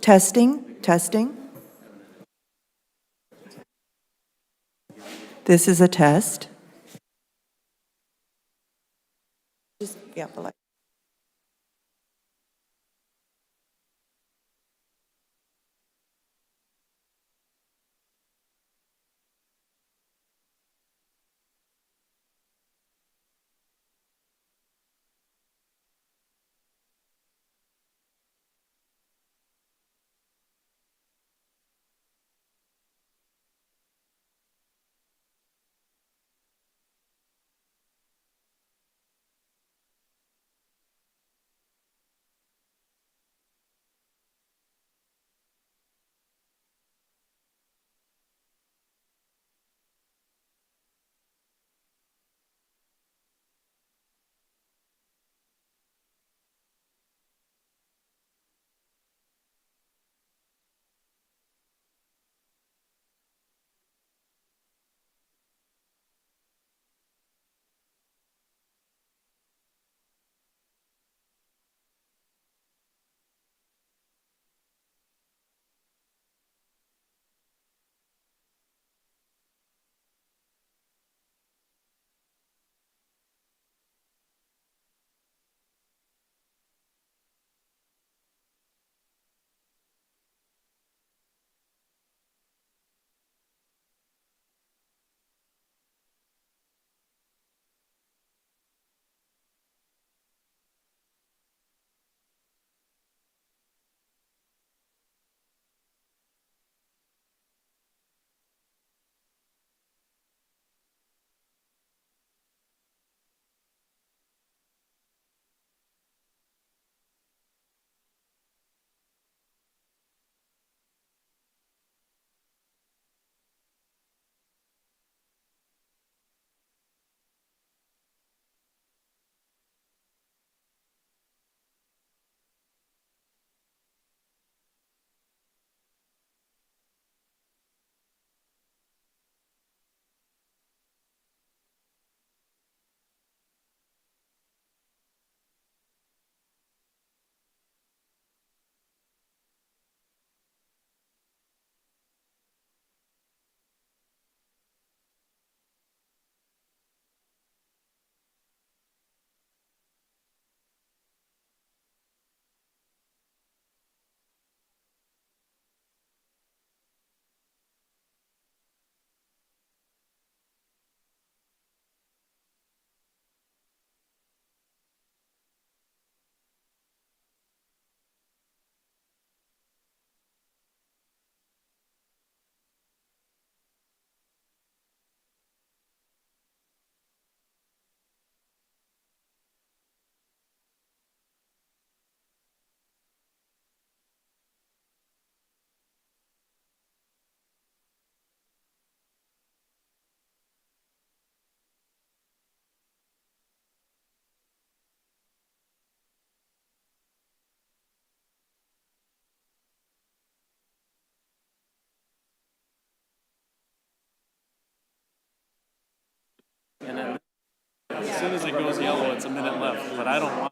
Testing, testing. This is a test. Just, yeah, the light. And then as soon as it goes yellow, it's a minute left. But I don't want.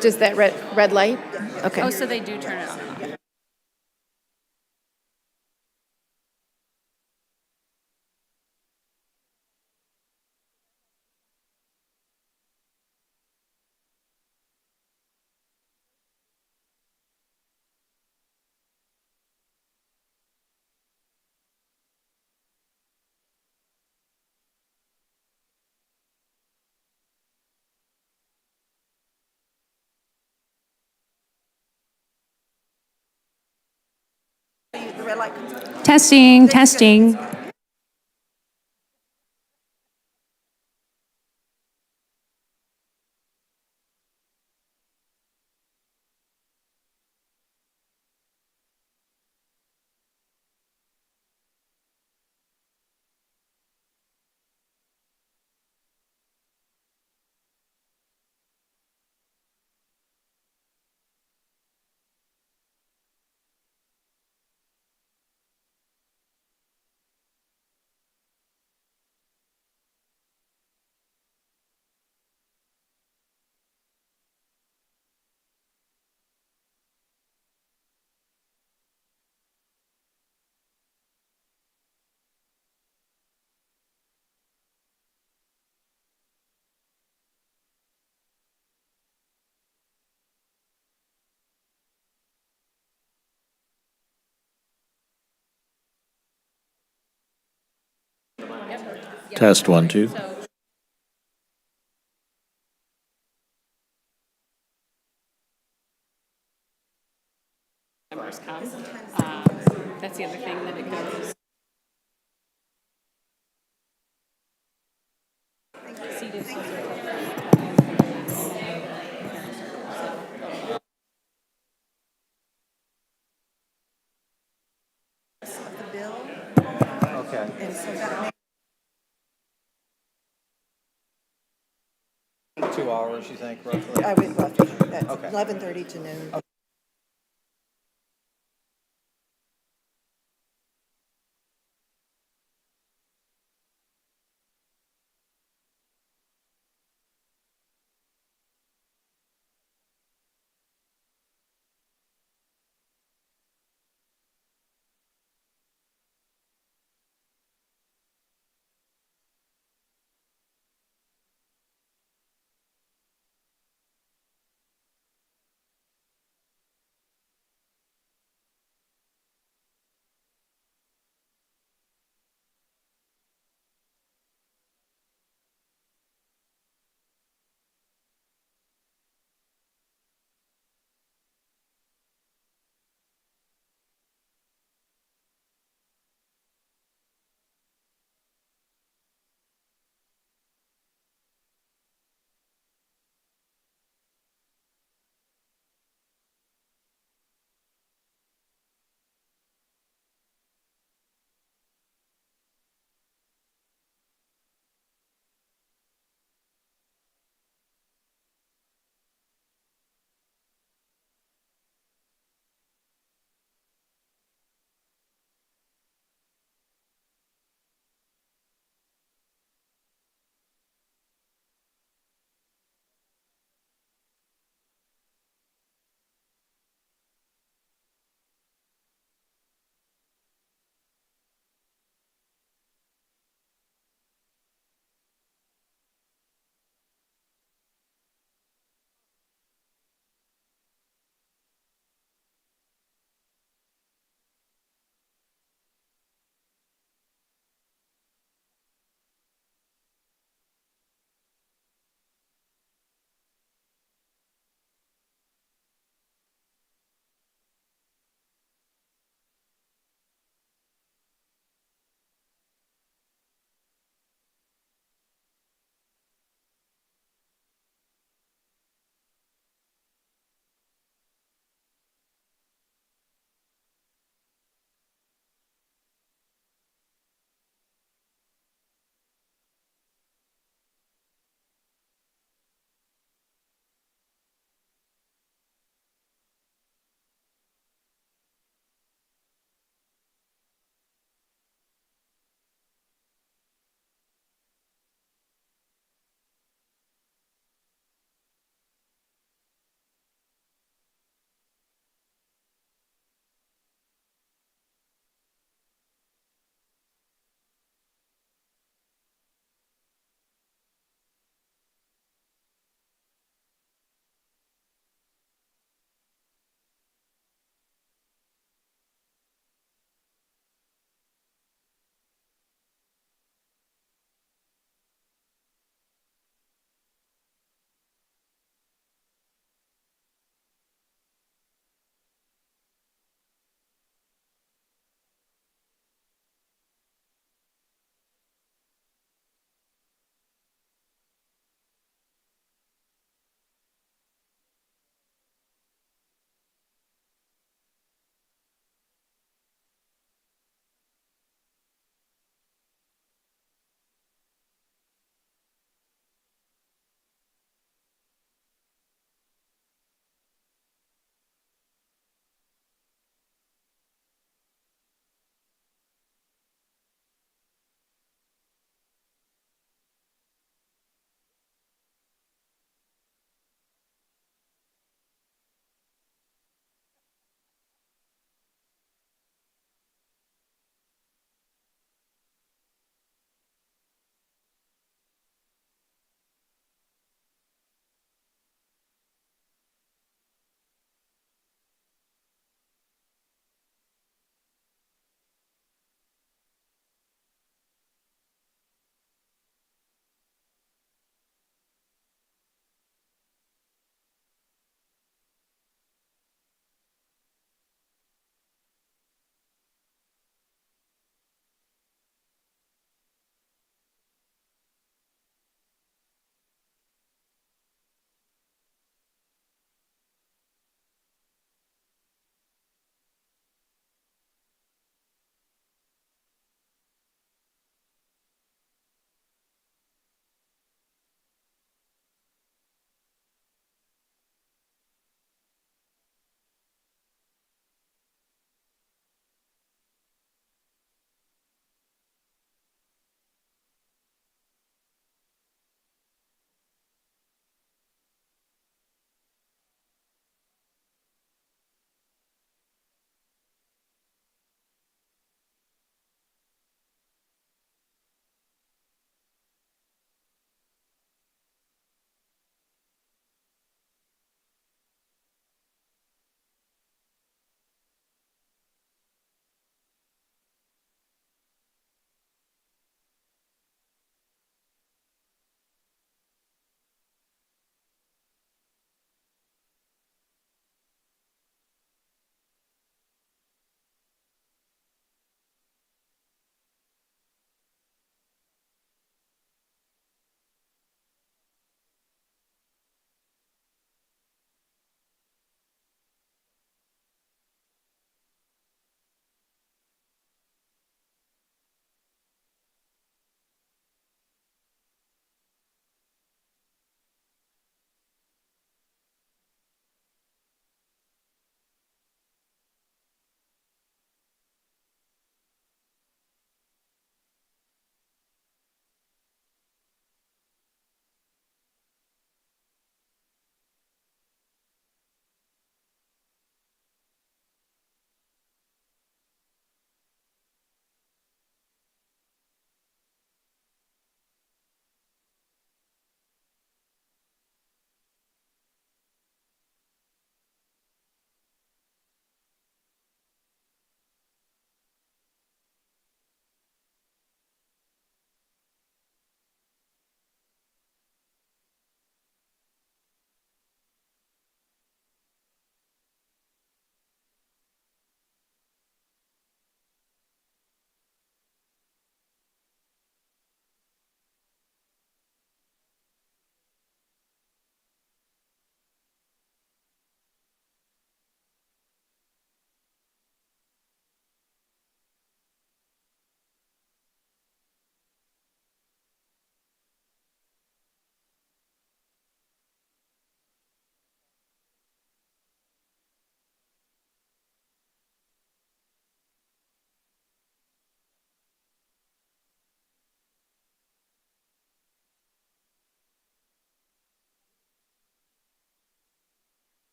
Just that red light? Okay. Oh, so they do turn it on. The red light comes on. Testing, testing. Test 1, 2. Numbers come. That's the other thing that it goes. The bill, Okay. and so that 2 hours, you think, roughly? makes, I would roughly, that's Okay. 11:30 to noon.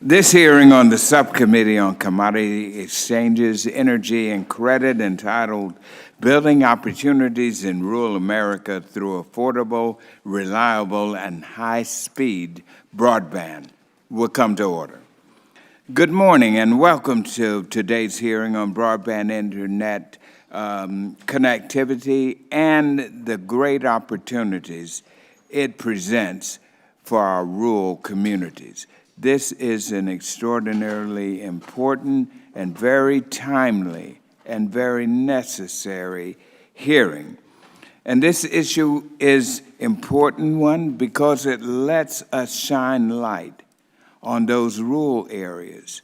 This hearing on the Subcommittee on Commodity Exchanges, Energy, and Credit entitled Building Opportunities in Rural America Through Affordable, Reliable, and High-Speed Broadband will come to order. Good morning and welcome to today's hearing on broadband internet connectivity and the great opportunities it presents for our rural communities. This is an extraordinarily important and very timely and very necessary hearing. And this issue is important one because it lets us shine light on those rural areas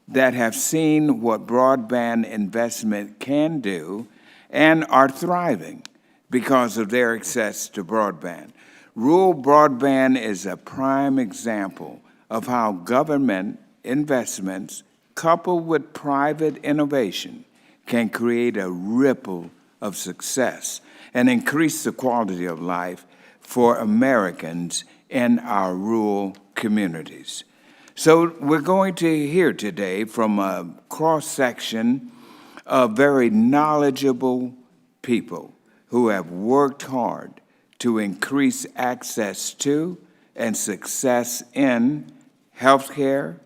that have seen what broadband investment can do and are thriving because of their access to broadband. Rural broadband is a prime example of how government investments coupled with private innovation can create a ripple of success and increase the quality of life for Americans in our rural communities. So we're going to hear today from a cross-section of very knowledgeable people who have worked hard to increase access to and success in healthcare,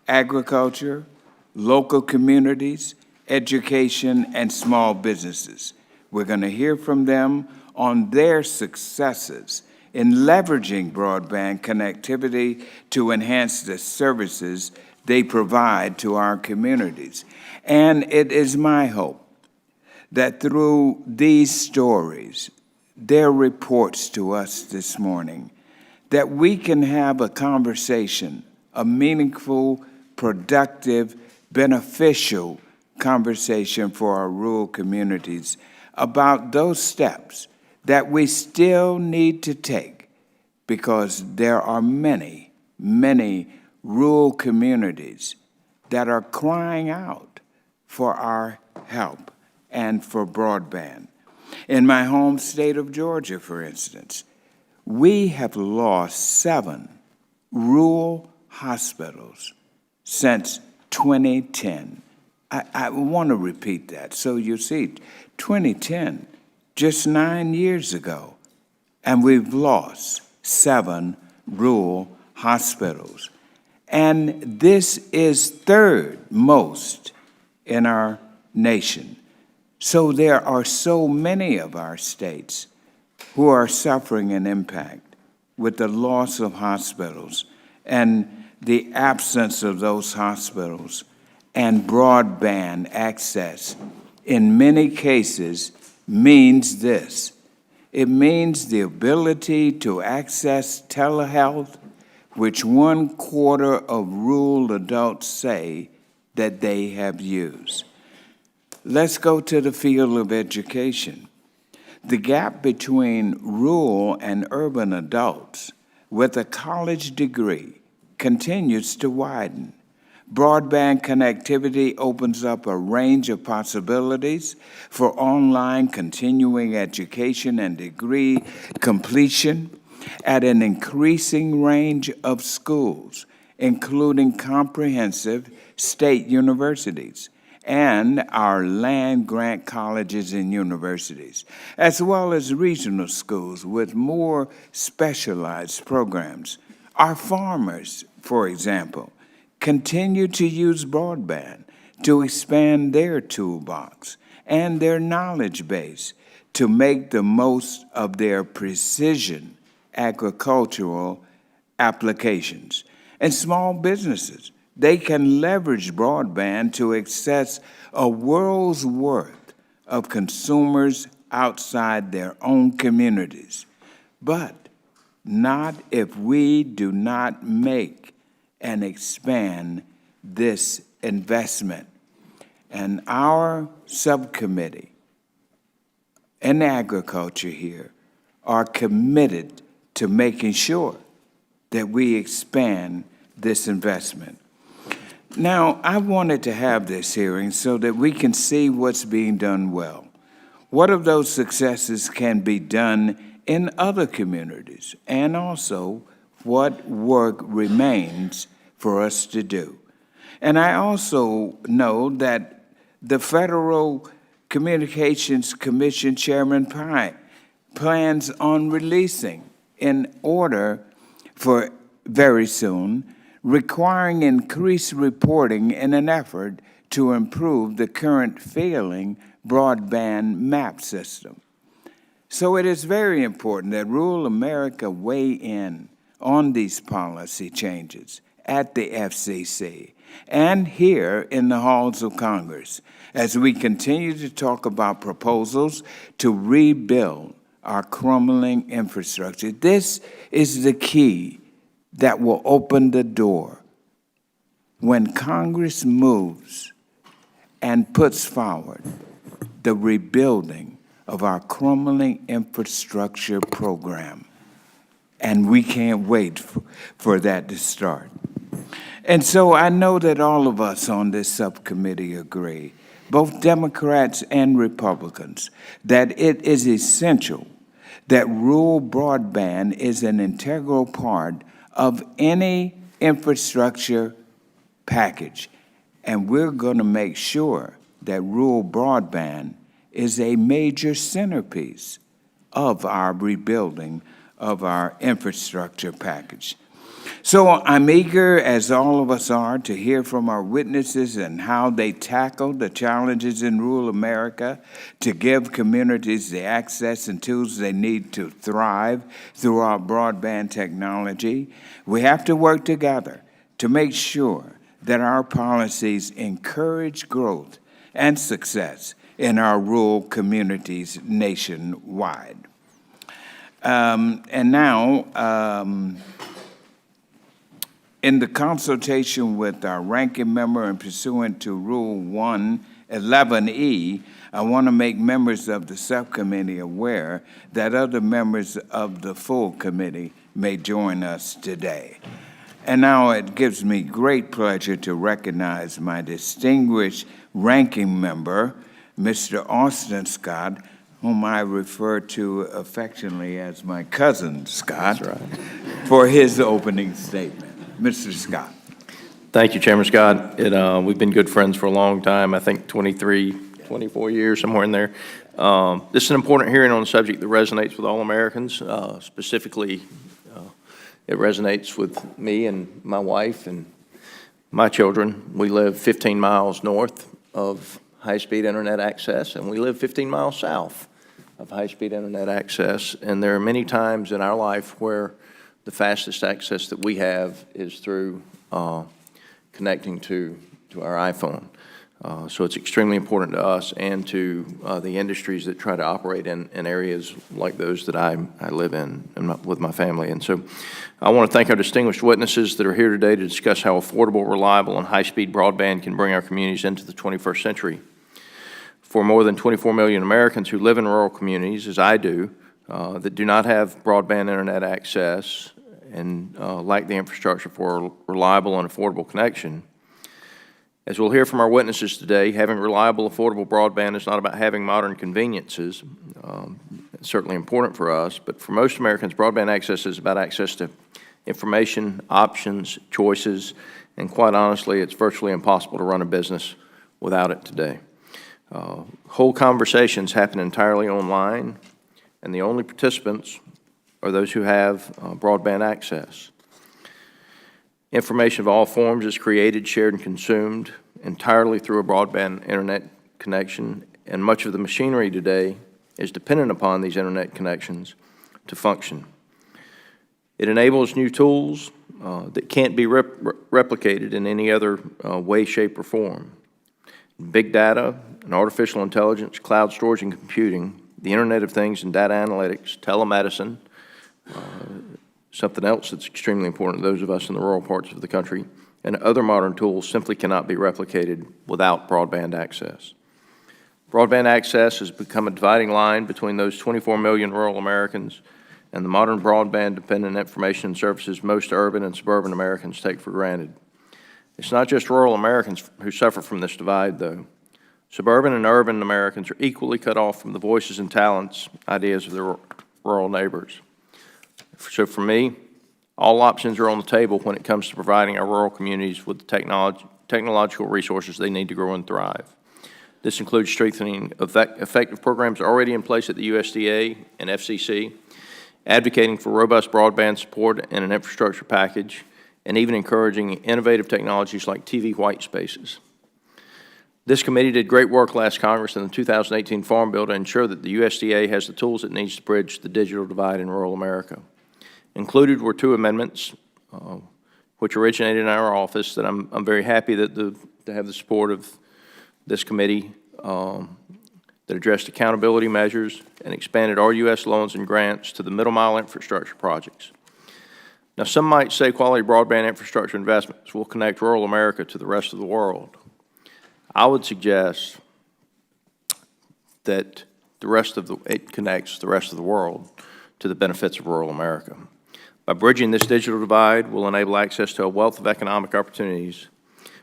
agriculture, local communities, education, and small businesses. We're going to hear from them on their successes in leveraging broadband connectivity to enhance the services they provide to our communities. And it is my hope that through these stories, their reports to us this morning, that we can have a conversation, a meaningful, productive, beneficial conversation for our rural communities about those steps that we still need to take because there are many, many rural communities that are crying out for our help and for broadband. In my home state of Georgia, for instance, we have lost 7 rural hospitals since 2010. I want to repeat that. So you see, 2010, just 9 years ago, and we've lost 7 rural hospitals. And this is third most in our nation. So there are so many of our states who are suffering an impact with the loss of hospitals and the absence of those hospitals and broadband access. In many cases, means this. It means the ability to access telehealth, which 1/4 of rural adults say that they have used. Let's go to the field of education. The gap between rural and urban adults with a college degree continues to widen. Broadband connectivity opens up a range of possibilities for online continuing education and degree completion at an increasing range of schools, including comprehensive state universities and our land-grant colleges and universities, as well as regional schools with more specialized programs. Our farmers, for example, continue to use broadband to expand their toolbox and their knowledge base to make the most of their precision agricultural applications. And small businesses, they can leverage broadband to access a world's worth of consumers outside their own communities. But not if we do not make and expand this investment. And our subcommittee in agriculture here are committed to making sure that we expand this investment. Now, I wanted to have this hearing so that we can see what's being done well. What of those successes can be done in other communities, and also what work remains for us to do. And I also know that the Federal Communications Commission Chairman Pine plans on releasing an order for very soon, requiring increased reporting in an effort to improve the current failing broadband map system. So it is very important that rural America weigh in on these policy changes at the FCC and here in the halls of Congress as we continue to talk about proposals to rebuild our crumbling infrastructure. This is the key that will open the door when Congress moves and puts forward the rebuilding of our crumbling infrastructure program. And we can't wait for that to start. And so I know that all of us on this subcommittee agree, both Democrats and Republicans, that it is essential that rural broadband is an integral part of any infrastructure package. And we're going to make sure that rural broadband is a major centerpiece of our rebuilding of our infrastructure package. So I'm eager, as all of us are, to hear from our witnesses and how they tackle the challenges in rural America to give communities the access and tools they need to thrive through our broadband technology. We have to work together to make sure that our policies encourage growth and success in our rural communities nationwide. And now, in the consultation with our ranking member and pursuant to Rule 111E, I want to make members of the subcommittee aware that other members of the full committee may join us today. And now it gives me great pleasure to recognize my distinguished ranking member, Mr. Austin Scott, whom I refer to affectionately as my cousin Scott, That's right, for his opening statement. Mr. Scott. Thank you, Chairman Scott. We've been good friends for a long time, I think 23, 24 years, somewhere in there. This is an important hearing on a subject that resonates with all Americans. Specifically, it resonates with me and my wife and my children. We live 15 miles north of high-speed internet access, and we live 15 miles south of high-speed internet access. And there are many times in our life where the fastest access that we have is through connecting to our iPhone. So it's extremely important to us and to the industries that try to operate in areas like those that I live in and with my family. And so I want to thank our distinguished witnesses that are here today to discuss how affordable, reliable, and high-speed broadband can bring our communities into the 21st century. For more than 24 million Americans who live in rural communities, as I do, that do not have broadband internet access and lack the infrastructure for a reliable and affordable connection. As we'll hear from our witnesses today, having reliable, affordable broadband is not about having modern conveniences. It's certainly important for us, but for most Americans, broadband access is about access to information, options, choices, and quite honestly, it's virtually impossible to run a business without it today. Whole conversations happen entirely online, and the only participants are those who have broadband access. Information of all forms is created, shared, and consumed entirely through a broadband internet connection, and much of the machinery today is dependent upon these internet connections to function. It enables new tools that can't be replicated in any other way, shape, or form. Big data and artificial intelligence, cloud storage and computing, the Internet of Things and data analytics, telemedicine, something else that's extremely important to those of us in the rural parts of the country, and other modern tools simply cannot be replicated without broadband access. Broadband access has become a dividing line between those 24 million rural Americans and the modern broadband-dependent information and services most urban and suburban Americans take for granted. It's not just rural Americans who suffer from this divide, though. Suburban and urban Americans are equally cut off from the voices and talents, ideas of their rural neighbors. So for me, All options are on the table when it comes to providing our rural communities with the technological resources they need to grow and thrive. This includes strengthening effective programs already in place at the USDA and FCC, advocating for robust broadband support and an infrastructure package, and even encouraging innovative technologies like TV white spaces. This committee did great work last Congress in the 2018 Farm Bill to ensure that the USDA has the tools it needs to bridge the digital divide in rural America. Included were 2 amendments, which originated in our office, that I'm very happy that to have the support of this committee, that addressed accountability measures and expanded RUS loans and grants to the middle mile infrastructure projects. Now, some might say quality broadband infrastructure investments will connect rural America to the rest of the world. I would suggest that it connects the rest of the world to the benefits of rural America. By bridging this digital divide, we'll enable access to a wealth of economic opportunities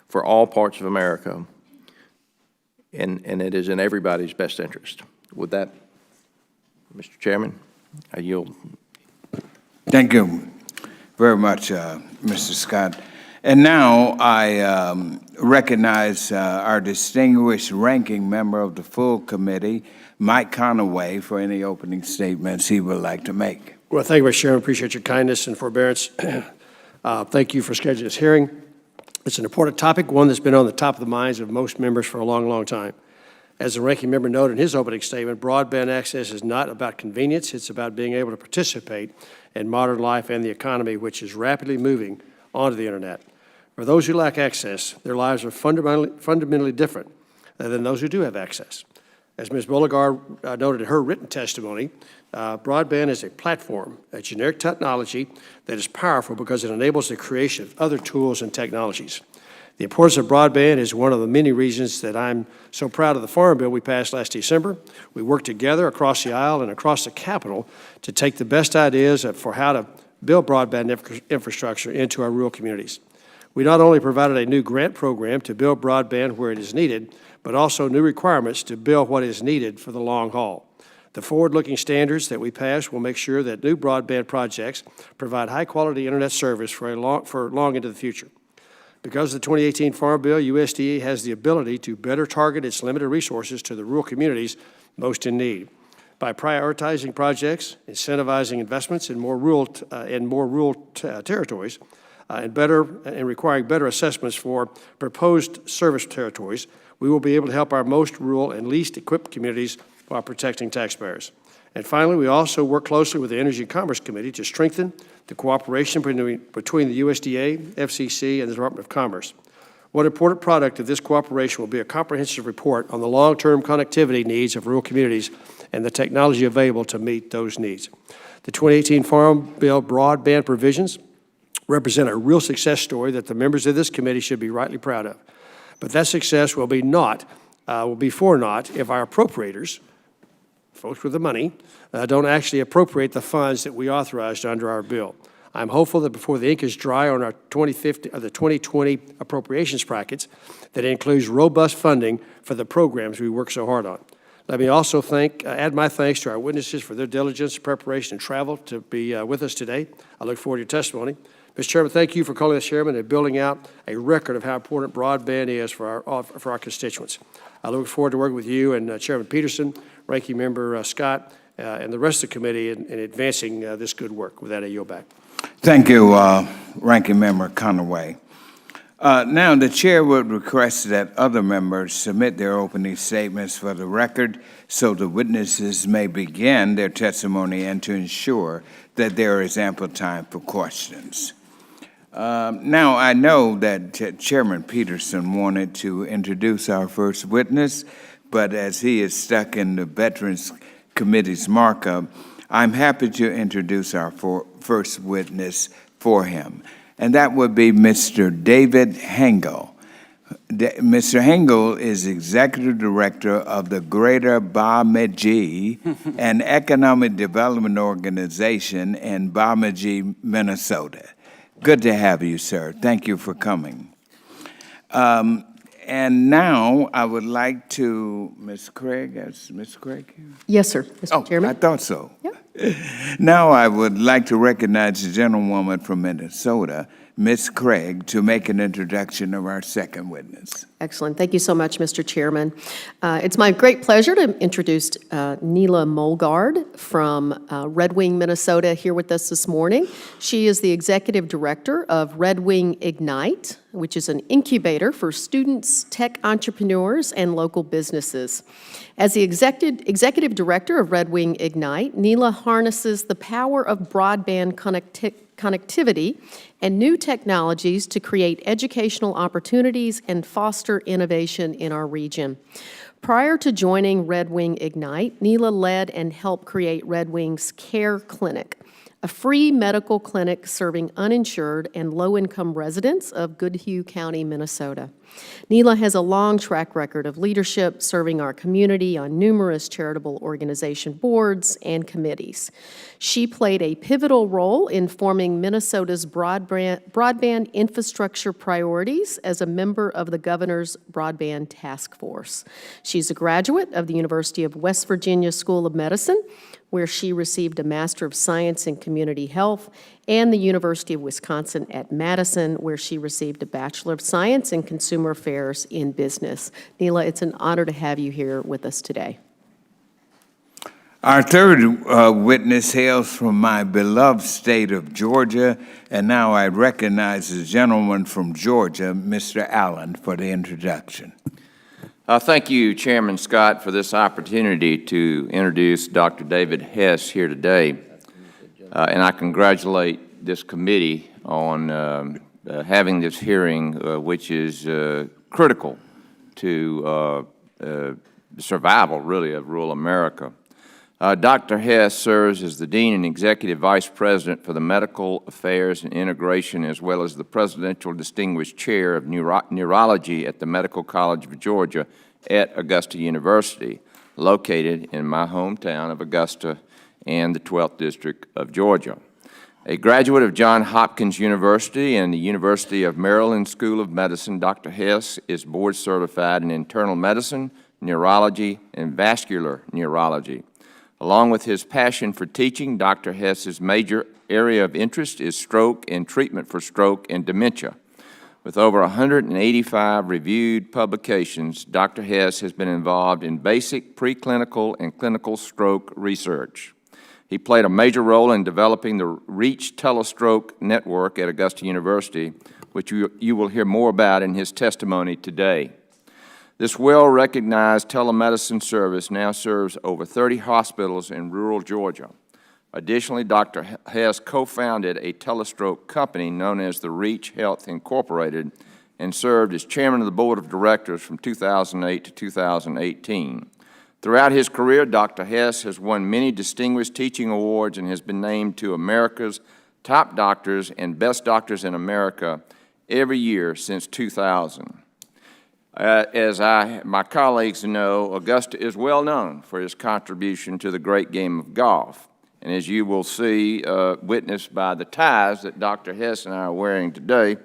for all parts of America, and it is in everybody's best interest. With that, Mr. Chairman, I yield. Thank you very much, Mr. Scott. And now I recognize our distinguished ranking member of the full committee, Mike Conaway, for any opening statements he would like to make. Well, thank you, Mr. Chairman. Appreciate your kindness and forbearance. Thank you for scheduling this hearing. It's an important topic, one that's been on the top of the minds of most members for a long, long time. As the ranking member noted in his opening statement, broadband access is not about convenience. It's about being able to participate in modern life and the economy, which is rapidly moving onto the internet. For those who lack access, their lives are fundamentally different than those who do have access. As Ms. Beauregard noted in her written testimony, broadband is a platform, a generic technology that is powerful because it enables the creation of other tools and technologies. The importance of broadband is one of the many reasons that I'm so proud of the Farm Bill we passed last December. We worked together across the aisle and across the Capitol to take the best ideas for how to build broadband infrastructure into our rural communities. We not only provided a new grant program to build broadband where it is needed, but also new requirements to build what is needed for the long haul. The forward-looking standards that we passed will make sure that new broadband projects provide high-quality internet service for long into the future. Because of the 2018 Farm Bill, USDA has the ability to better target its limited resources to the rural communities most in need. By prioritizing projects, incentivizing investments in more rural territories, and requiring better assessments for proposed service territories, we will be able to help our most rural and least equipped communities while protecting taxpayers. And finally, we also work closely with the Energy and Commerce Committee to strengthen the cooperation between the USDA, FCC, and the Department of Commerce. One important product of this cooperation will be a comprehensive report on the long-term connectivity needs of rural communities and the technology available to meet those needs. The 2018 Farm Bill broadband provisions represent a real success story that the members of this committee should be rightly proud of. But that success will be for naught if our appropriators, folks with the money, don't actually appropriate the funds that we authorized under our bill. I'm hopeful that before the ink is dry on our 2020 appropriations package, that includes robust funding for the programs we work so hard on. Let me also add my thanks to our witnesses for their diligence, preparation, and travel to be with us today. I look forward to your testimony. Mr. Chairman, thank you for calling us chairman and building out a record of how important broadband is for our constituents. I look forward to working with you and Chairman Peterson, Ranking Member Scott, and the rest of the committee in advancing this good work. With that, I yield back. Thank you, Ranking Member Conaway. Now, the chair would request that other members submit their opening statements for the record so the witnesses may begin their testimony and to ensure that there is ample time for questions. Now, I know that Chairman Peterson wanted to introduce our first witness, but as he is stuck in the Veterans Committee's markup, I'm happy to introduce our first witness for him, and that would be Mr. David Hengel. Mr. Hengel is Executive Director of the Greater Bemidji, an economic development organization in Bemidji, Minnesota. Good to have you, sir. Thank you for coming. And now I would like to, Ms. Craig, is Ms. Craig here? Yes, sir, Mr. Chairman. I thought so. Yep. Now I would like to recognize the gentlewoman from Minnesota, Ms. Craig, to make an introduction of our second witness. Excellent. Thank you so much, Mr. Chairman. It's my great pleasure to introduce Neela Molgard from Red Wing, Minnesota, here with us this morning. She is the Executive Director of Red Wing Ignite, which is an incubator for students, tech entrepreneurs, and local businesses. As the Executive Director of Red Wing Ignite, Neela harnesses the power of broadband connectivity and new technologies to create educational opportunities and foster innovation in our region. Prior to joining Red Wing Ignite, Neela led and helped create Red Wing's Care Clinic, a free medical clinic serving uninsured and low-income residents of Goodhue County, Minnesota. Neela has a long track record of leadership, serving our community on numerous charitable organization boards and committees. She played a pivotal role in forming Minnesota's broadband infrastructure priorities as a member of the Governor's Broadband Task Force. She's a graduate of the University of West Virginia School of Medicine, where she received a Master of Science in Community Health, and the University of Wisconsin at Madison, where she received a Bachelor of Science in Consumer Affairs in Business. Neela, it's an honor to have you here with us today. Our third witness hails from my beloved state of Georgia, and now I recognize the gentleman from Georgia, Mr. Allen, for the introduction. Thank you, Chairman Scott, for this opportunity to introduce Dr. David Hess here today. And I congratulate this committee on having this hearing, which is critical to the survival, really, of rural America. Dr. Hess serves as the Dean and Executive Vice President for the Medical Affairs and Integration, as well as the Presidential Distinguished Chair of Neurology at the Medical College of Georgia at Augusta University, located in my hometown of Augusta and the 12th District of Georgia. A graduate of Johns Hopkins University and the University of Maryland School of Medicine, Dr. Hess is board certified in internal medicine, neurology, and vascular neurology. Along with his passion for teaching, Dr. Hess's major area of interest is stroke and treatment for stroke and dementia. With over 185 reviewed publications, Dr. Hess has been involved in basic preclinical and clinical stroke research. He played a major role in developing the REACH Telestroke Network at Augusta University, which you will hear more about in his testimony today. This well-recognized telemedicine service now serves over 30 hospitals in rural Georgia. Additionally, Dr. Hess co-founded a telestroke company known as the REACH Health Incorporated and served as chairman of the board of directors from 2008 to 2018. Throughout his career, Dr. Hess has won many distinguished teaching awards and has been named to America's Top Doctors and Best Doctors in America every year since 2000. As my colleagues know, Augusta is well known for his contribution to the great game of golf. And as you will see, witnessed by the ties that Dr. Hess and I are wearing today,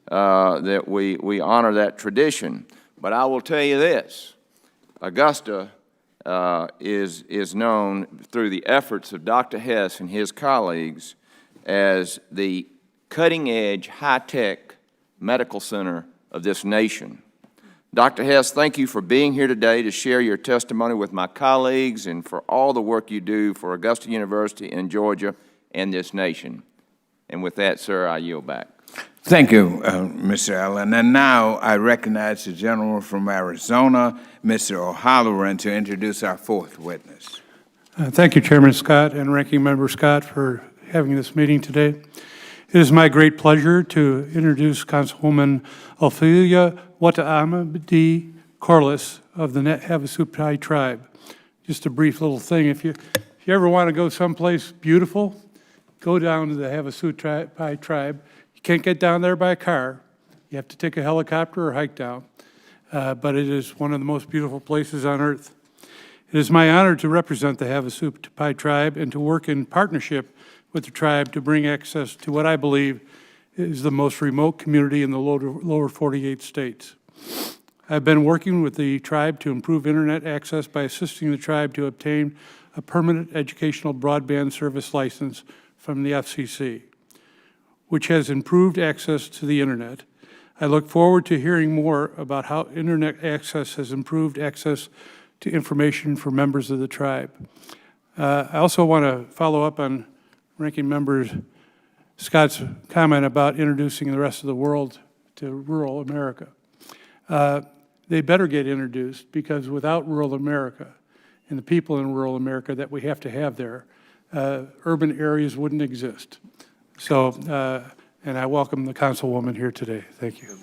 that we honor that tradition. But I will tell you this, Augusta is known through the efforts of Dr. Hess and his colleagues as the cutting-edge, high-tech medical center of this nation. Dr. Hess, thank you for being here today to share your testimony with my colleagues and for all the work you do for Augusta University in Georgia and this nation. And with that, sir, I yield back. Thank you, Mr. Allen. And now I recognize the gentleman from Arizona, Mr. O'Halloran, to introduce our fourth witness. Thank you, Chairman Scott and Ranking Member Scott, for having this meeting today. It is my great pleasure to introduce Councilwoman Ophelia Wataamdi Corliss of the Havasupai tribe. Just a brief little thing. If you ever want to go someplace beautiful, go down to the Havasupai tribe. You can't get down there by car. You have to take a helicopter or hike down. But it is one of the most beautiful places on earth. It is my honor to represent the Havasupai tribe and to work in partnership with the tribe to bring access to what I believe is the most remote community in the lower 48 states. I've been working with the tribe to improve internet access by assisting the tribe to obtain a permanent educational broadband service license from the FCC, which has improved access to the internet. I look forward to hearing more about how internet access has improved access to information for members of the tribe. I also want to follow up on Ranking Member Scott's comment about introducing the rest of the world to rural America. They better get introduced, because without rural America and the people in rural America that we have to have there, urban areas wouldn't exist. So, and I welcome the Councilwoman here today. Thank you.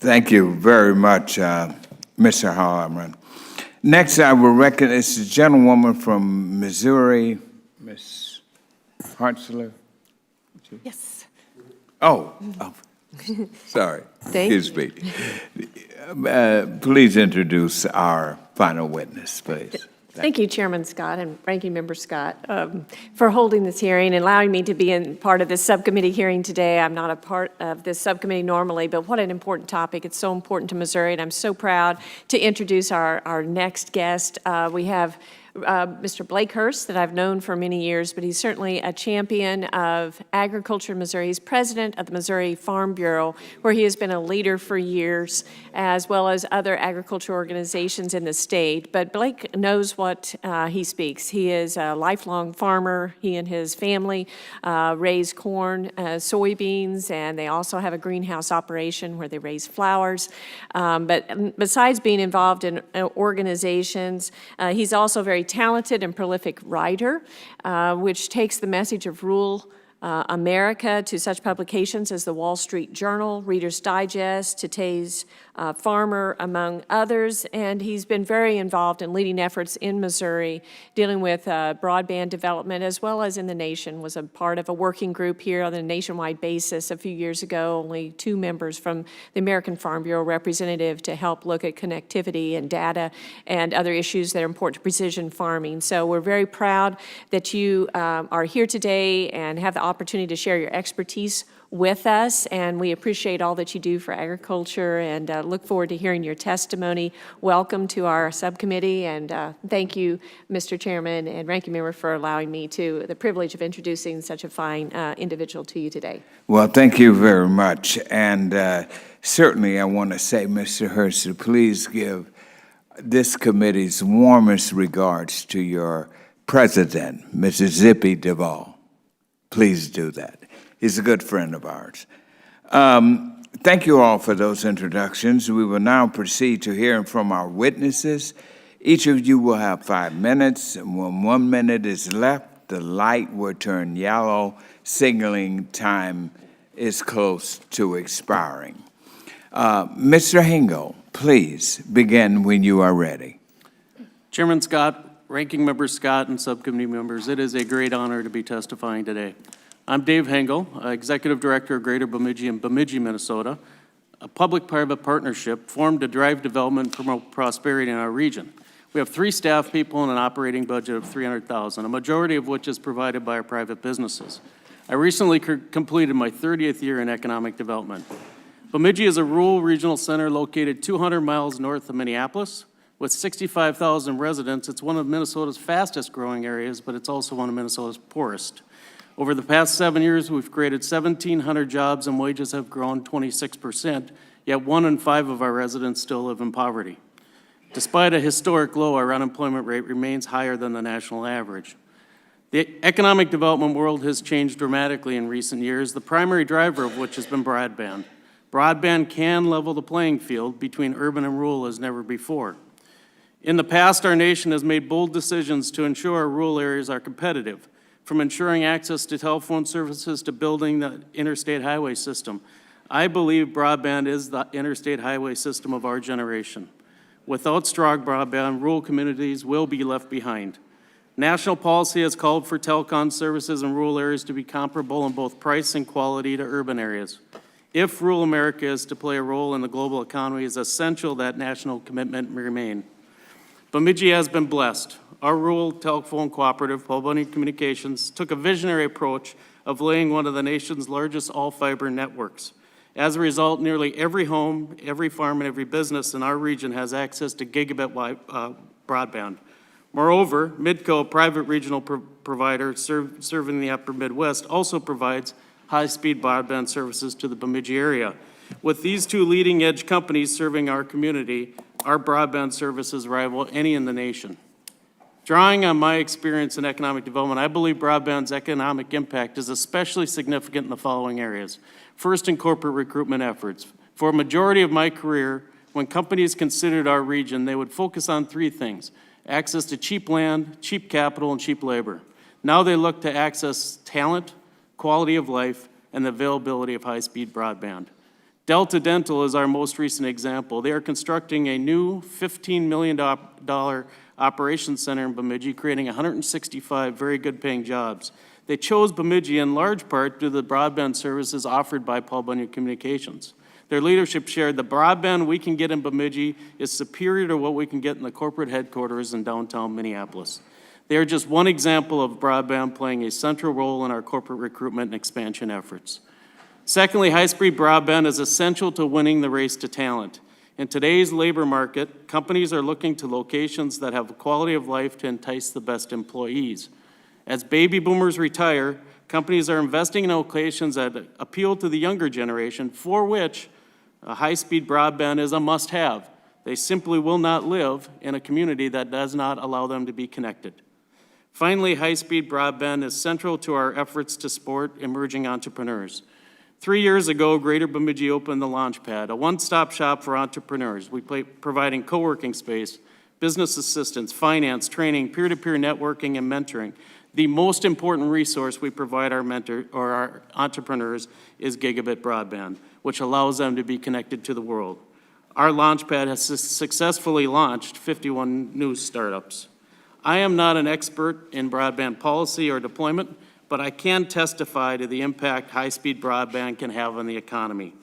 Thank you very much, Mr. Harmon. Next, I will recognize the gentlewoman from Missouri, Ms. Hartzler. Yes. Oh, sorry. Thank Excuse me. Please introduce our final witness, please. Thank you, Chairman Scott and Ranking Member Scott, for holding this hearing and allowing me to be in part of this subcommittee hearing today. I'm not a part of this subcommittee normally, but what an important topic. It's so important to Missouri, and I'm so proud to introduce our next guest. We have Mr. Blake Hurst, that I've known for many years, but he's certainly a champion of agriculture in Missouri. He's president of the Missouri Farm Bureau, where he has been a leader for years, as well as other agriculture organizations in the state. But Blake knows what he speaks. He is a lifelong farmer. He and his family raise corn, soybeans, and they also have a greenhouse operation where they raise flowers. But besides being involved in organizations, he's also very talented and prolific writer, which takes the message of rural America to such publications as the Wall Street Journal, Reader's Digest, Today's Farmer, among others. And he's been very involved in leading efforts in Missouri, dealing with broadband development, as well as in the nation. Was a part of a working group here on a nationwide basis a few years ago, only 2 members from the American Farm Bureau representative to help look at connectivity and data and other issues that are important to precision farming. So we're very proud that you are here today and have the opportunity to share your expertise with us, and we appreciate all that you do for agriculture and look forward to hearing your testimony. Welcome to our subcommittee, and thank you, Mr. Chairman and Ranking Member, for allowing me the privilege of introducing such a fine individual to you today. Well, thank you very much. And certainly I want to say, Mr. Hurst, please give this committee's warmest regards to your president, Mrs. Zippy Duvall. Please do that. He's a good friend of ours. Thank you all for those introductions. We will now proceed to hearing from our witnesses. Each of you will have 5 minutes, and when 1 minute is left, the light will turn yellow, signaling time is close to expiring. Mr. Hingle, please begin when you are ready. Chairman Scott, Ranking Member Scott, and subcommittee members, it is a great honor to be testifying today. I'm Dave Hengel, Executive Director of Greater Bemidji in Bemidji, Minnesota, a public-private partnership formed to drive development and promote prosperity in our region. We have 3 staff people and an operating budget of $300,000, a majority of which is provided by our private businesses. I recently completed my 30th year in economic development. Bemidji is a rural regional center located 200 miles north of Minneapolis. With 65,000 residents, it's one of Minnesota's fastest growing areas, but it's also one of Minnesota's poorest. Over the past 7 years, we've created 1,700 jobs and wages have grown 26%, yet 1 in 5 of our residents still live in poverty. Despite a historic low, our unemployment rate remains higher than the national average. The economic development world has changed dramatically in recent years, the primary driver of which has been broadband. Broadband can level the playing field between urban and rural as never before. In the past, our nation has made bold decisions to ensure our rural areas are competitive, from ensuring access to telephone services to building the interstate highway system. I believe broadband is the interstate highway system of our generation. Without strong broadband, rural communities will be left behind. National policy has called for telecom services in rural areas to be comparable in both price and quality to urban areas. If rural America is to play a role in the global economy, it is essential that national commitment remain. Bemidji has been blessed. Our rural telephone cooperative, Paul Communications, took a visionary approach of laying one of the nation's largest all-fiber networks. As a result, nearly every home, every farm, and every business in our region has access to gigabit broadband. Moreover, Midco, a private regional provider serving the upper Midwest, also provides high-speed broadband services to the Bemidji area. With these two leading-edge companies serving our community, our broadband services rival any in the nation. Drawing on my experience in economic development, I believe broadband's economic impact is especially significant in the following areas. First, in corporate recruitment efforts. For a majority of my career, when companies considered our region, they would focus on three things: access to cheap land, cheap capital, and cheap labor. Now they look to access talent, quality of life, and the availability of high-speed broadband. Delta Dental is our most recent example. They are constructing a new $15 million operations center in Bemidji, creating 165 very good-paying jobs. They chose Bemidji in large part due to the broadband services offered by Paul Bunyan Communications. Their leadership shared the broadband we can get in Bemidji is superior to what we can get in the corporate headquarters in downtown Minneapolis. They are just one example of broadband playing a central role in our corporate recruitment and expansion efforts. Secondly, high-speed broadband is essential to winning the race to talent. In today's labor market, companies are looking to locations that have a quality of life to entice the best employees. As baby boomers retire, companies are investing in locations that appeal to the younger generation, for which a high-speed broadband is a must-have. They simply will not live in a community that does not allow them to be connected. Finally, high-speed broadband is central to our efforts to support emerging entrepreneurs. 3 years ago, Greater Bemidji opened the Launchpad, a one-stop shop for entrepreneurs. Providing co-working space, business assistance, finance, training, peer-to-peer networking, and mentoring. The most important resource we provide our entrepreneurs is gigabit broadband, which allows them to be connected to the world. Our Launchpad has successfully launched 51 new startups. I am not an expert in broadband policy or deployment, but I can testify to the impact high-speed broadband can have on the economy.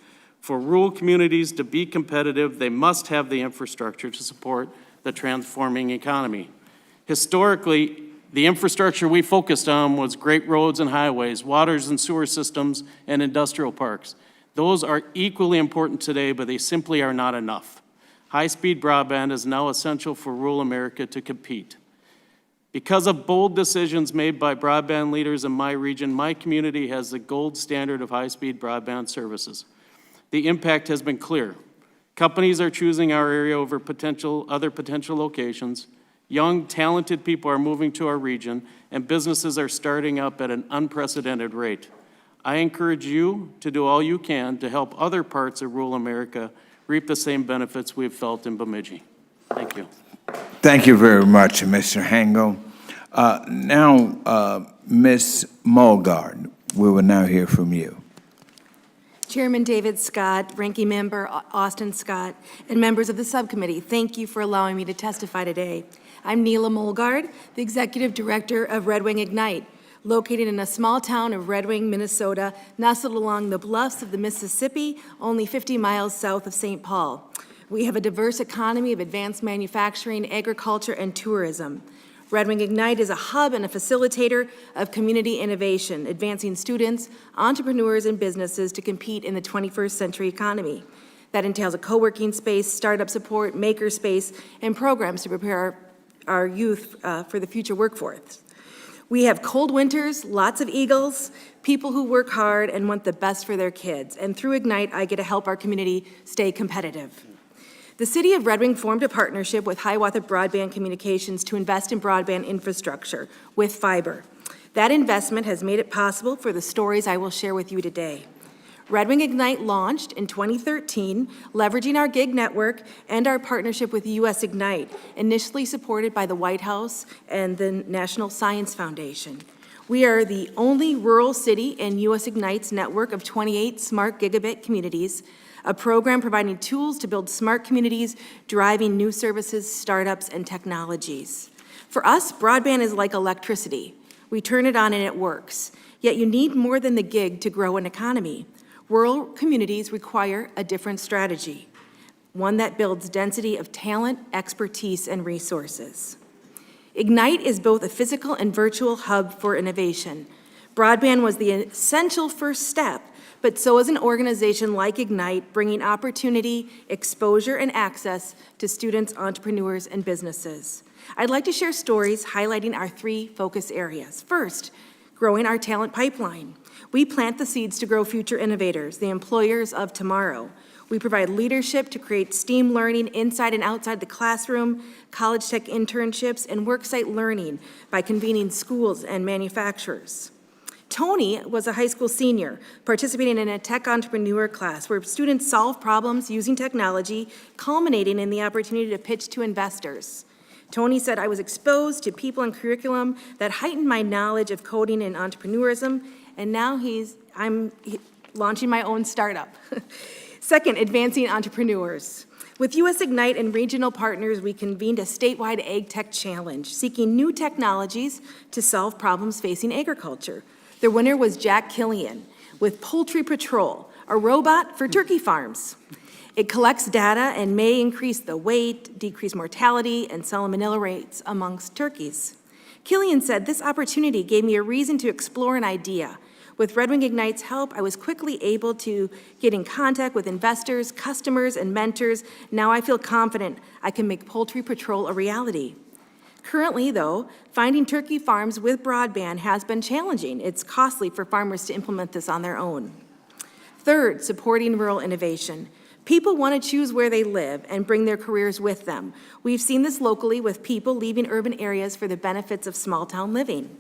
For rural communities to be competitive, they must have the infrastructure to support the transforming economy. Historically, the infrastructure we focused on was great roads and highways, waters and sewer systems, and industrial parks. Those are equally important today, but they simply are not enough. High-speed broadband is now essential for rural America to compete. Because of bold decisions made by broadband leaders in my region, my community has the gold standard of high-speed broadband services. The impact has been clear. Companies are choosing our area over other potential locations. Young, talented people are moving to our region, and businesses are starting up at an unprecedented rate. I encourage you to do all you can to help other parts of rural America reap the same benefits we've felt in Bemidji. Thank you. Thank you very much, Mr. Hangel. Now, Ms. Mulgard, we will now hear from you. Chairman David Scott, Ranking Member Austin Scott, and members of the subcommittee, thank you for allowing me to testify today. I'm Neela Mulgard, the Executive Director of Red Wing Ignite, located in a small town of Red Wing, Minnesota, nestled along the bluffs of the Mississippi, only 50 miles south of St. Paul. We have a diverse economy of advanced manufacturing, agriculture, and tourism. Red Wing Ignite is a hub and a facilitator of community innovation, advancing students, entrepreneurs, and businesses to compete in the 21st century economy. That entails a co-working space, startup support, maker space, and programs to prepare our youth for the future workforce. We have cold winters, lots of eagles, people who work hard and want the best for their kids. And through Ignite, I get to help our community stay competitive. The City of Red Wing formed a partnership with Hiawatha Broadband Communications to invest in broadband infrastructure with fiber. That investment has made it possible for the stories I will share with you today. Red Wing Ignite launched in 2013, leveraging our gig network and our partnership with US Ignite, initially supported by the White House and the National Science Foundation. We are the only rural city in US Ignite's network of 28 smart gigabit communities, a program providing tools to build smart communities, driving new services, startups, and technologies. For us, broadband is like electricity. We turn it on and it works. Yet you need more than the gig to grow an economy. Rural communities require a different strategy, one that builds density of talent, expertise, and resources. Ignite is both a physical and virtual hub for innovation. Broadband was the essential first step, but so is an organization like Ignite, bringing opportunity, exposure, and access to students, entrepreneurs, and businesses. I'd like to share stories highlighting our 3 focus areas. First, growing our talent pipeline. We plant the seeds to grow future innovators, the employers of tomorrow. We provide leadership to create STEAM learning inside and outside the classroom, college tech internships, and worksite learning by convening schools and manufacturers. Tony was a high school senior participating in a tech entrepreneur class where students solve problems using technology, culminating in the opportunity to pitch to investors. Tony said, "I was exposed to people and curriculum that heightened my knowledge of coding and entrepreneurism, and now I'm launching my own startup." Second, advancing entrepreneurs. With US Ignite and regional partners, we convened a statewide Ag Tech Challenge, seeking new technologies to solve problems facing agriculture. The winner was Jack Killian with Poultry Patrol, a robot for turkey farms. It collects data and may increase the weight, decrease mortality, and salmonella rates amongst turkeys. Killian said, "This opportunity gave me a reason to explore an idea. With Red Wing Ignite's help, I was quickly able to get in contact with investors, customers, and mentors. Now I feel confident I can make Poultry Patrol a reality." Currently, though, finding turkey farms with broadband has been challenging. It's costly for farmers to implement this on their own. Third, supporting rural innovation. People want to choose where they live and bring their careers with them. We've seen this locally with people leaving urban areas for the benefits of small-town living.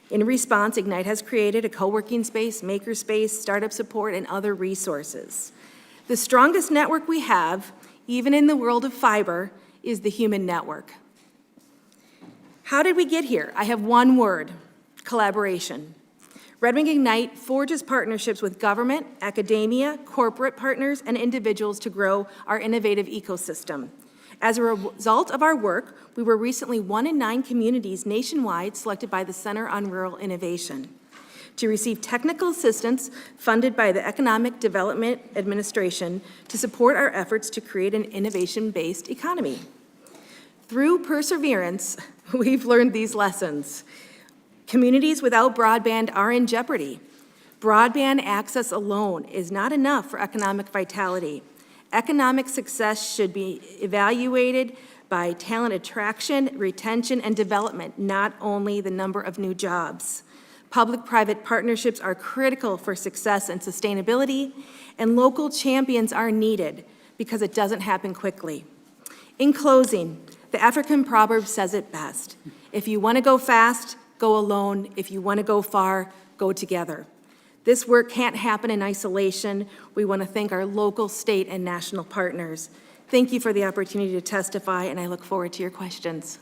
In response, Ignite has created a co-working space, makerspace, startup support, and other resources. The strongest network we have, even in the world of fiber, is the human network. How did we get here? I have one word: collaboration. Red Wing Ignite forges partnerships with government, academia, corporate partners, and individuals to grow our innovative ecosystem. As a result of our work, we were recently 1 in 9 communities nationwide selected by the Center on Rural Innovation to receive technical assistance funded by the Economic Development Administration to support our efforts to create an innovation-based economy. Through perseverance, we've learned these lessons. Communities without broadband are in jeopardy. Broadband access alone is not enough for economic vitality. Economic success should be evaluated by talent attraction, retention, and development, not only the number of new jobs. Public-private partnerships are critical for success and sustainability, and local champions are needed because it doesn't happen quickly. In closing, the African proverb says it best: if you want to go fast, go alone. If you want to go far, go together. This work can't happen in isolation. We want to thank our local, state, and national partners. Thank you for the opportunity to testify, and I look forward to your questions.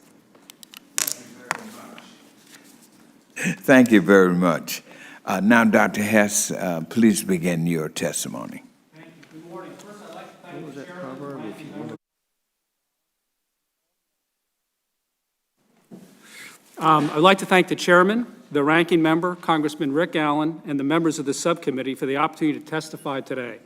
Thank you very much. Now, Dr. Hess, please begin your testimony. Thank you. Good morning. First, I'd like to thank the chairman. I'd like to thank the chairman, the ranking member, Congressman Rick Allen, and the members of the subcommittee for the opportunity to testify today.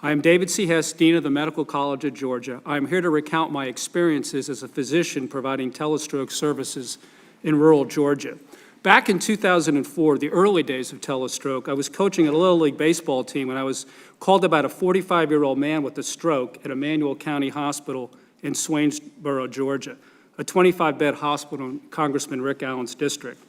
I am David C. Hess, Dean of the Medical College of Georgia. I am here to recount my experiences as a physician providing telestroke services in rural Georgia. Back in 2004, the early days of telestroke, I was coaching a Little League baseball team when I was called about a 45-year-old man with a stroke at Emmanuel County Hospital in Swainsboro, Georgia, a 25-bed hospital in Congressman Rick Allen's district.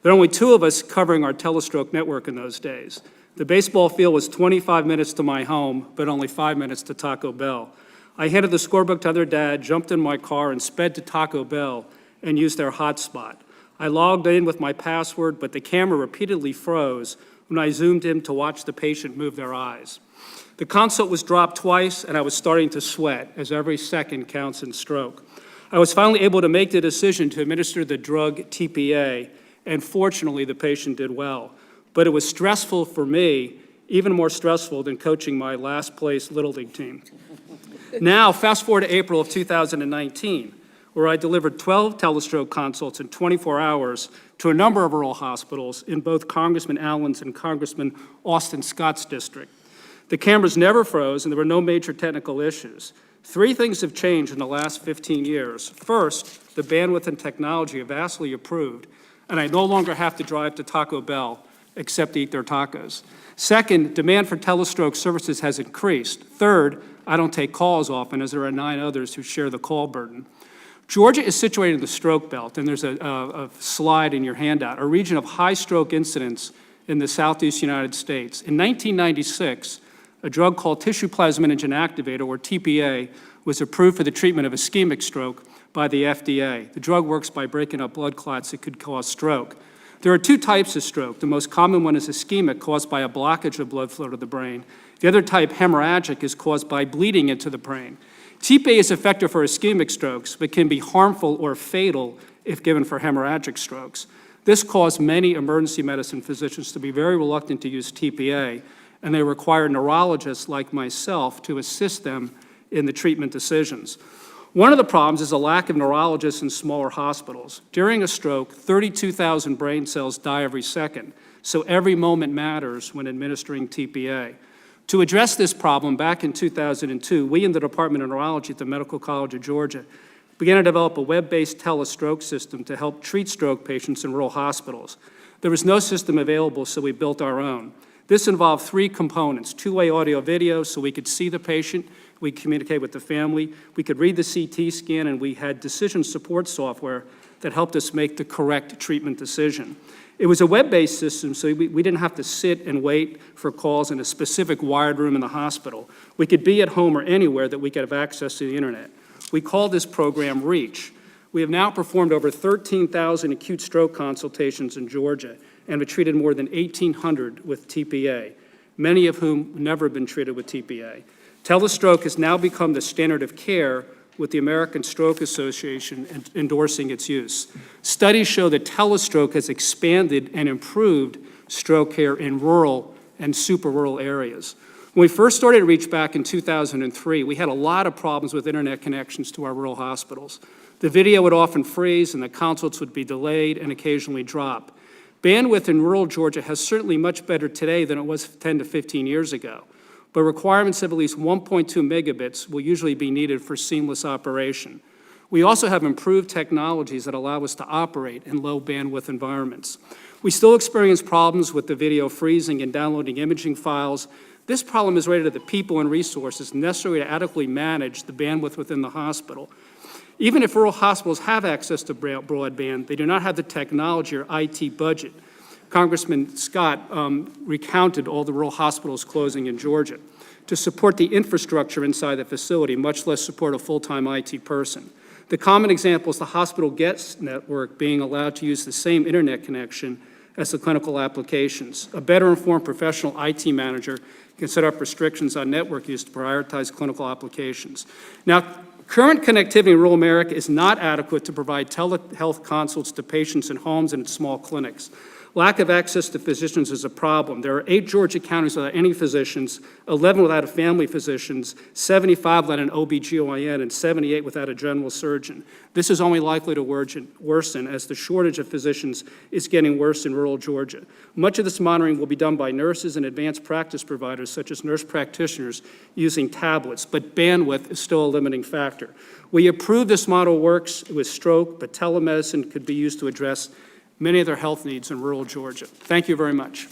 There were only 2 of us covering our telestroke network in those days. The baseball field was 25 minutes to my home, but only 5 minutes to Taco Bell. I handed the scorebook to their dad, jumped in my car, and sped to Taco Bell and used their hotspot. I logged in with my password, but the camera repeatedly froze when I zoomed in to watch the patient move their eyes. The consult was dropped twice, and I was starting to sweat, as every second counts in stroke. I was finally able to make the decision to administer the drug TPA, and fortunately, the patient did well. But it was stressful for me, even more stressful than coaching my last place Little League team. Now, fast forward to April of 2019, where I delivered 12 telestroke consults in 24 hours to a number of rural hospitals in both Congressman Allen's and Congressman Austin Scott's district. The cameras never froze, and there were no major technical issues. 3 things have changed in the last 15 years. First, the bandwidth and technology have vastly improved, and I no longer have to drive to Taco Bell except to eat their tacos. Second, demand for telestroke services has increased. Third, I don't take calls often, as there are 9 others who share the call burden. Georgia is situated in the stroke belt, and there's a slide in your handout, a region of high stroke incidence in the southeast United States. In 1996, a drug called tissue plasminogen activator, or TPA, was approved for the treatment of ischemic stroke by the FDA. The drug works by breaking up blood clots that could cause stroke. There are 2 types of stroke. The most common one is ischemic, caused by a blockage of blood flow to the brain. The other type, hemorrhagic, is caused by bleeding into the brain. TPA is effective for ischemic strokes, but can be harmful or fatal if given for hemorrhagic strokes. This caused many emergency medicine physicians to be very reluctant to use TPA, and they require neurologists like myself to assist them in the treatment decisions. One of the problems is a lack of neurologists in smaller hospitals. During a stroke, 32,000 brain cells die every second, so every moment matters when administering TPA. To address this problem, back in 2002, we in the Department of Neurology at the Medical College of Georgia began to develop a web-based telestroke system to help treat stroke patients in rural hospitals. There was no system available, so we built our own. This involved 3 components: 2-way audio video, so we could see the patient, we communicate with the family, we could read the CT scan, and we had decision support software that helped us make the correct treatment decision. It was a web-based system, so we didn't have to sit and wait for calls in a specific wired room in the hospital. We could be at home or anywhere that we could have access to the internet. We call this program REACH. We have now performed over 13,000 acute stroke consultations in Georgia and have treated more than 1,800 with TPA, many of whom never been treated with TPA. Telestroke has now become the standard of care, with the American Stroke Association endorsing its use. Studies show that telestroke has expanded and improved stroke care in rural and super rural areas. When we first started REACH back in 2003, we had a lot of problems with internet connections to our rural hospitals. The video would often freeze and the consults would be delayed and occasionally drop. Bandwidth in rural Georgia has certainly much better today than it was 10 to 15 years ago, but requirements of at least 1.2 megabits will usually be needed for seamless operation. We also have improved technologies that allow us to operate in low bandwidth environments. We still experience problems with the video freezing and downloading imaging files. This problem is related to the people and resources necessary to adequately manage the bandwidth within the hospital. Even if rural hospitals have access to broadband, they do not have the technology or IT budget. Congressman Scott recounted all the rural hospitals closing in Georgia to support the infrastructure inside the facility, much less support a full-time IT person. The common example is the hospital guest network being allowed to use the same internet connection as the clinical applications. A better informed professional IT manager can set up restrictions on network use to prioritize clinical applications. Now, current connectivity in rural America is not adequate to provide telehealth consults to patients in homes and in small clinics. Lack of access to physicians is a problem. There are 8 Georgia counties without any physicians, 11 without a family physicians, 75 without an OBGYN, and 78 without a general surgeon. This is only likely to worsen as the shortage of physicians is getting worse in rural Georgia. Much of this monitoring will be done by nurses and advanced practice providers, such as nurse practitioners, using tablets, but bandwidth is still a limiting factor. We approve this model works with stroke, but telemedicine could be used to address many of their health needs in rural Georgia. Thank you very much.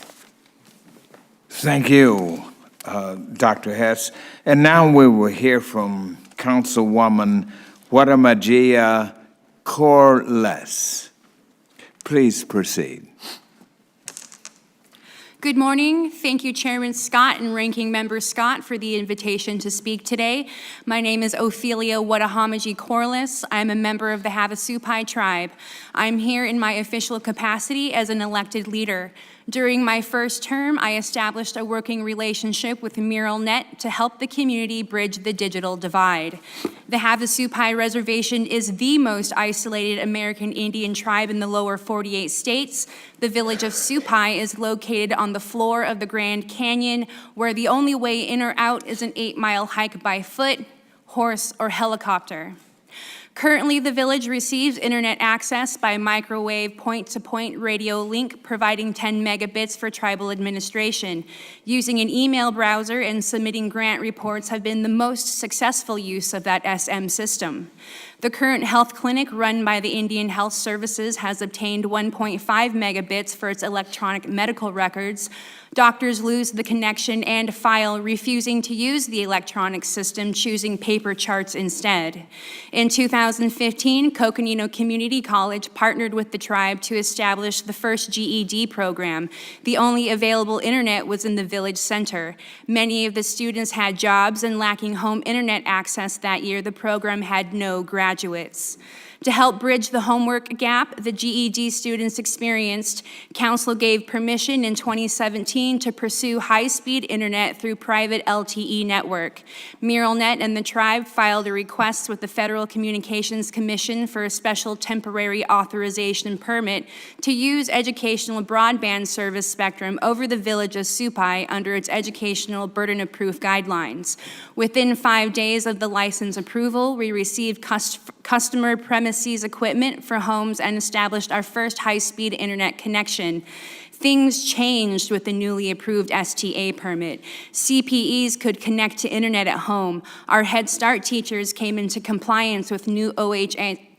Thank you, Dr. Hess. And now we will hear from Councilwoman Wadamajia Corliss. Please proceed. Good morning. Thank you, Chairman Scott and Ranking Member Scott, for the invitation to speak today. My name is Ophelia Wadahamaji Corliss. I'm a member of the Havasupai tribe. I'm here in my official capacity as an elected leader. During my first term, I established a working relationship with MuralNet to help the community bridge the digital divide. The Havasupai Reservation is the most isolated American Indian tribe in the lower 48 states. The village of Supai is located on the floor of the Grand Canyon, where the only way in or out is an 8-mile hike by foot, horse, or helicopter. Currently, the village receives internet access by microwave point-to-point radio link, providing 10 megabits for tribal administration. Using an email browser and submitting grant reports have been the most successful use of that SM system. The current health clinic run by the Indian Health Services has obtained 1.5 megabits for its electronic medical records. Doctors lose the connection and file, refusing to use the electronic system, choosing paper charts instead. In 2015, Coconino Community College partnered with the tribe to establish the first GED program. The only available internet was in the village center. Many of the students had jobs, and lacking home internet access that year, the program had no graduates. To help bridge the homework gap the GED students experienced, Council gave permission in 2017 to pursue high-speed internet through private LTE network. MuralNet and the tribe filed a request with the Federal Communications Commission for a special temporary authorization permit to use educational broadband service spectrum over the village of Supai under its educational burden of proof guidelines. Within 5 days of the license approval, we received customer premises equipment for homes and established our first high-speed internet connection. Things changed with the newly approved STA permit. CPEs could connect to internet at home. Our Head Start teachers came into compliance with new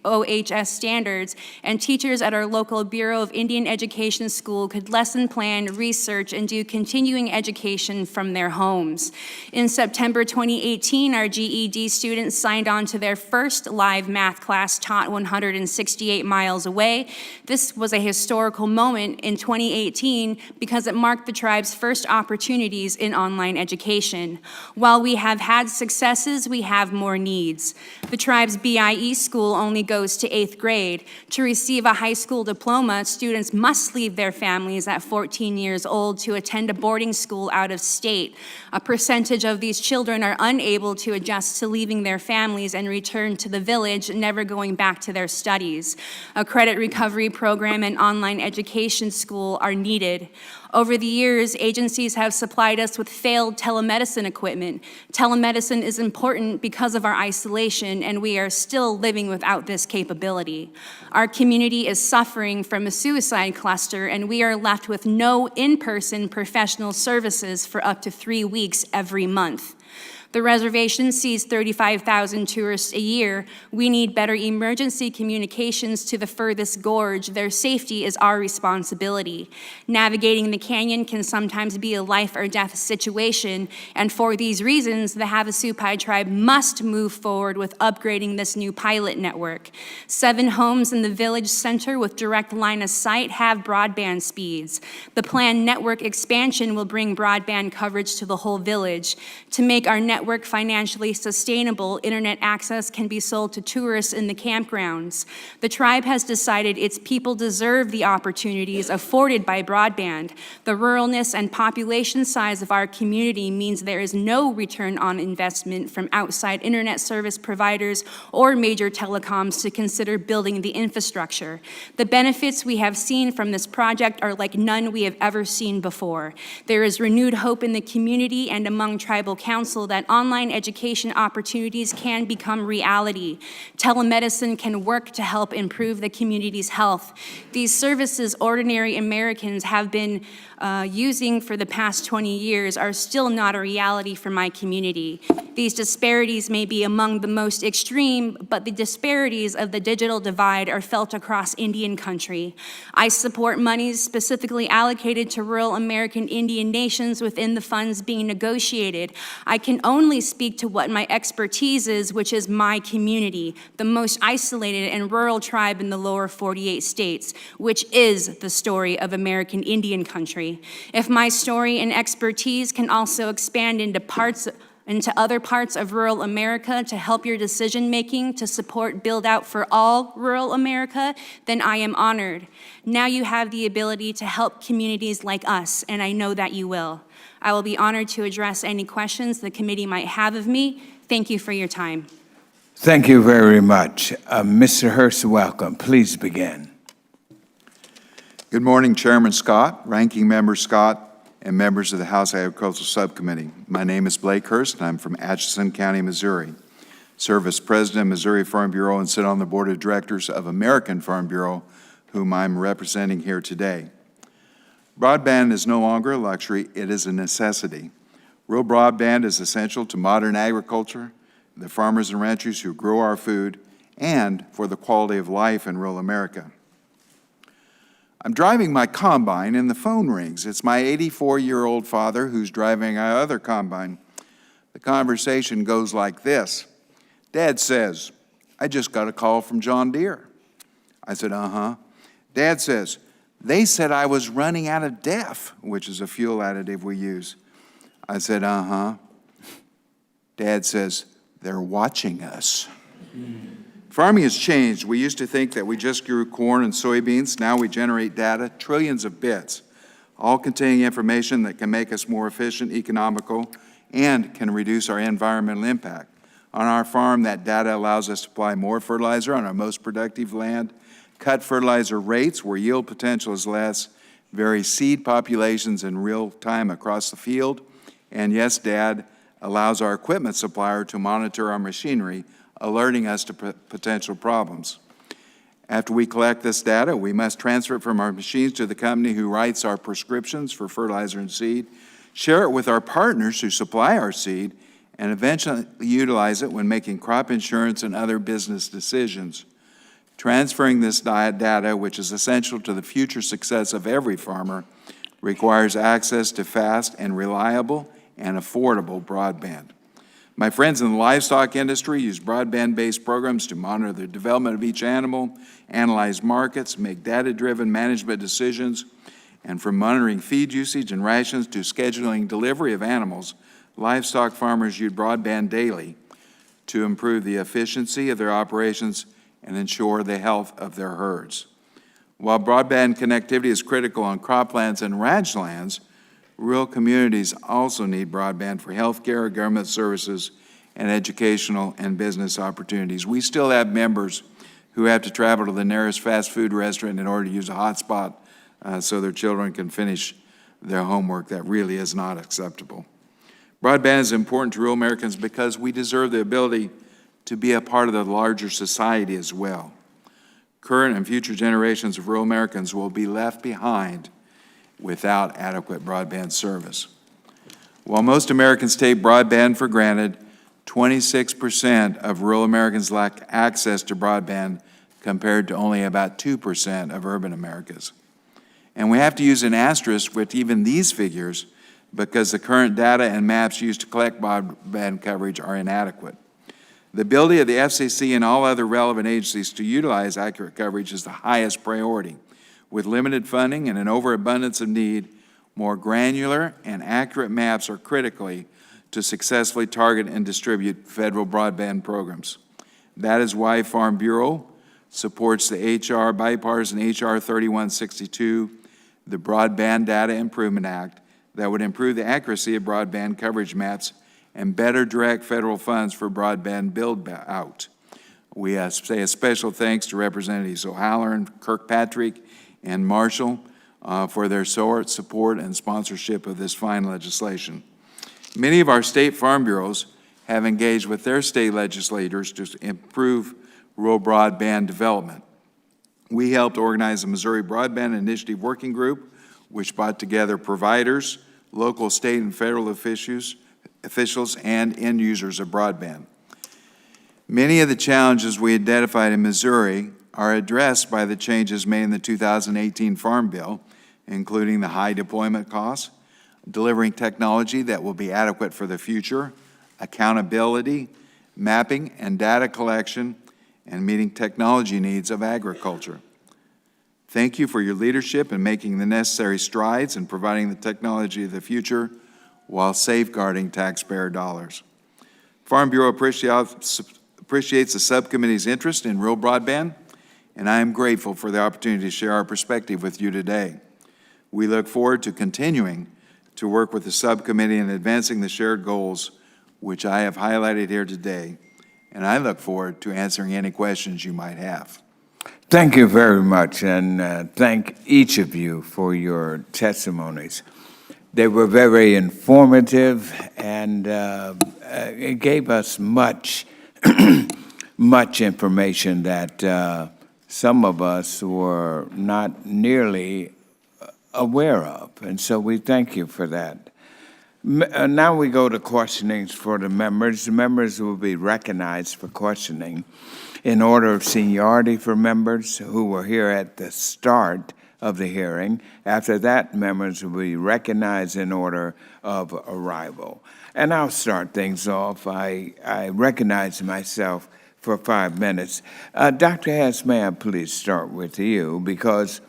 OHS standards, and teachers at our local Bureau of Indian Education school could lesson plan, research, and do continuing education from their homes. In September 2018, our GED students signed on to their first live math class taught 168 miles away. This was a historical moment in 2018 because it marked the tribe's first opportunities in online education. While we have had successes, we have more needs. The tribe's BIE school only goes to 8th grade. To receive a high school diploma, students must leave their families at 14 years old to attend a boarding school out of state. A percentage of these children are unable to adjust to leaving their families and return to the village, never going back to their studies. A credit recovery program and online education school are needed. Over the years, agencies have supplied us with failed telemedicine equipment. Telemedicine is important because of our isolation, and we are still living without this capability. Our community is suffering from a suicide cluster, and we are left with no in-person professional services for up to 3 weeks every month. The reservation sees 35,000 tourists a year. We need better emergency communications to the furthest gorge. Their safety is our responsibility. Navigating the canyon can sometimes be a life or death situation, and for these reasons, the Havasupai tribe must move forward with upgrading this new pilot network. 7 homes in the village center with direct line of sight have broadband speeds. The planned network expansion will bring broadband coverage to the whole village. To make our network financially sustainable, internet access can be sold to tourists in the campgrounds. The tribe has decided its people deserve the opportunities afforded by broadband. The ruralness and population size of our community means there is no return on investment from outside internet service providers or major telecoms to consider building the infrastructure. The benefits we have seen from this project are like none we have ever seen before. There is renewed hope in the community and among tribal council that online education opportunities can become reality. Telemedicine can work to help improve the community's health. These services ordinary Americans have been using for the past 20 years are still not a reality for my community. These disparities may be among the most extreme, but the disparities of the digital divide are felt across Indian country. I support monies specifically allocated to rural American Indian nations within the funds being negotiated. I can only speak to what my expertise is, which is my community, the most isolated and rural tribe in the lower 48 states, which is the story of American Indian country. If my story and expertise can also expand into other parts of rural America to help your decision-making to support build-out for all rural America, then I am honored. Now you have the ability to help communities like us, and I know that you will. I will be honored to address any questions the committee might have of me. Thank you for your time. Thank you very much. Mr. Hurst, welcome. Please begin. Good morning, Chairman Scott, Ranking Member Scott, and members of the House Agricultural Subcommittee. My name is Blake Hurst, and I'm from Atchison County, Missouri. Serve as President of Missouri Farm Bureau and sit on the Board of Directors of American Farm Bureau, whom I'm representing here today. Broadband is no longer a luxury, it is a necessity. Rural broadband is essential to modern agriculture, the farmers and ranchers who grow our food, and for the quality of life in rural America. I'm driving my combine and the phone rings. It's my 84-year-old father who's driving our other combine. The conversation goes like this. Dad says, "I just got a call from John Deere." I said, "Uh-huh." Dad says, "They said I was running out of DEF," which is a fuel additive we use. I said, "Uh-huh." Dad says, "They're watching us." Farming has changed. We used to think that we just grew corn and soybeans. Now we generate data, trillions of bits, all containing information that can make us more efficient, economical, and can reduce our environmental impact. On our farm, that data allows us to apply more fertilizer on our most productive land, cut fertilizer rates where yield potential is less, vary seed populations in real time across the field, and yes, Dad allows our equipment supplier to monitor our machinery, alerting us to potential problems. After we collect this data, we must transfer it from our machines to the company who writes our prescriptions for fertilizer and seed, share it with our partners who supply our seed, and eventually utilize it when making crop insurance and other business decisions. Transferring this data, which is essential to the future success of every farmer, requires access to fast and reliable and affordable broadband. My friends in the livestock industry use broadband-based programs to monitor the development of each animal, analyze markets, make data-driven management decisions, and from monitoring feed usage and rations to scheduling delivery of animals, livestock farmers use broadband daily to improve the efficiency of their operations and ensure the health of their herds. While broadband connectivity is critical on croplands and ranch lands, rural communities also need broadband for healthcare, government services, and educational and business opportunities. We still have members who have to travel to the nearest fast food restaurant in order to use a hotspot so their children can finish their homework. That really is not acceptable. Broadband is important to rural Americans because we deserve the ability to be a part of the larger society as well. Current and future generations of rural Americans will be left behind without adequate broadband service. While most Americans take broadband for granted, 26% of rural Americans lack access to broadband compared to only about 2% of urban Americans. And we have to use an asterisk with even these figures because the current data and maps used to collect broadband coverage are inadequate. The ability of the FCC and all other relevant agencies to utilize accurate coverage is the highest priority. With limited funding and an overabundance of need, more granular and accurate maps are critical to successfully target and distribute federal broadband programs. That is why Farm Bureau supports the bipartisan HR 3162, the Broadband Data Improvement Act, that would improve the accuracy of broadband coverage maps and better direct federal funds for broadband build-out. We say a special thanks to Representatives O'Halloran, Kirkpatrick, and Marshall for their support and sponsorship of this fine legislation. Many of our state farm bureaus have engaged with their state legislators to improve rural broadband development. We helped organize the Missouri Broadband Initiative Working Group, which brought together providers, local, state, and federal officials, and end users of broadband. Many of the challenges we identified in Missouri are addressed by the changes made in the 2018 Farm Bill, including the high deployment costs, delivering technology that will be adequate for the future, accountability, mapping and data collection, and meeting technology needs of agriculture. Thank you for your leadership in making the necessary strides in providing the technology of the future while safeguarding taxpayer dollars. Farm Bureau appreciates the subcommittee's interest in rural broadband, and I am grateful for the opportunity to share our perspective with you today. We look forward to continuing to work with the subcommittee in advancing the shared goals which I have highlighted here today, and I look forward to answering any questions you might have. Thank you very much, and thank each of you for your testimonies. They were very informative, and it gave us much, much information that some of us were not nearly aware of, and so we thank you for that. Now we go to questionings for the members. The members will be recognized for questioning in order of seniority for members who were here at the start of the hearing. After that, members will be recognized in order of arrival. And I'll start things off. I recognize myself for 5 minutes. Dr. Hess, may I please start with you? Because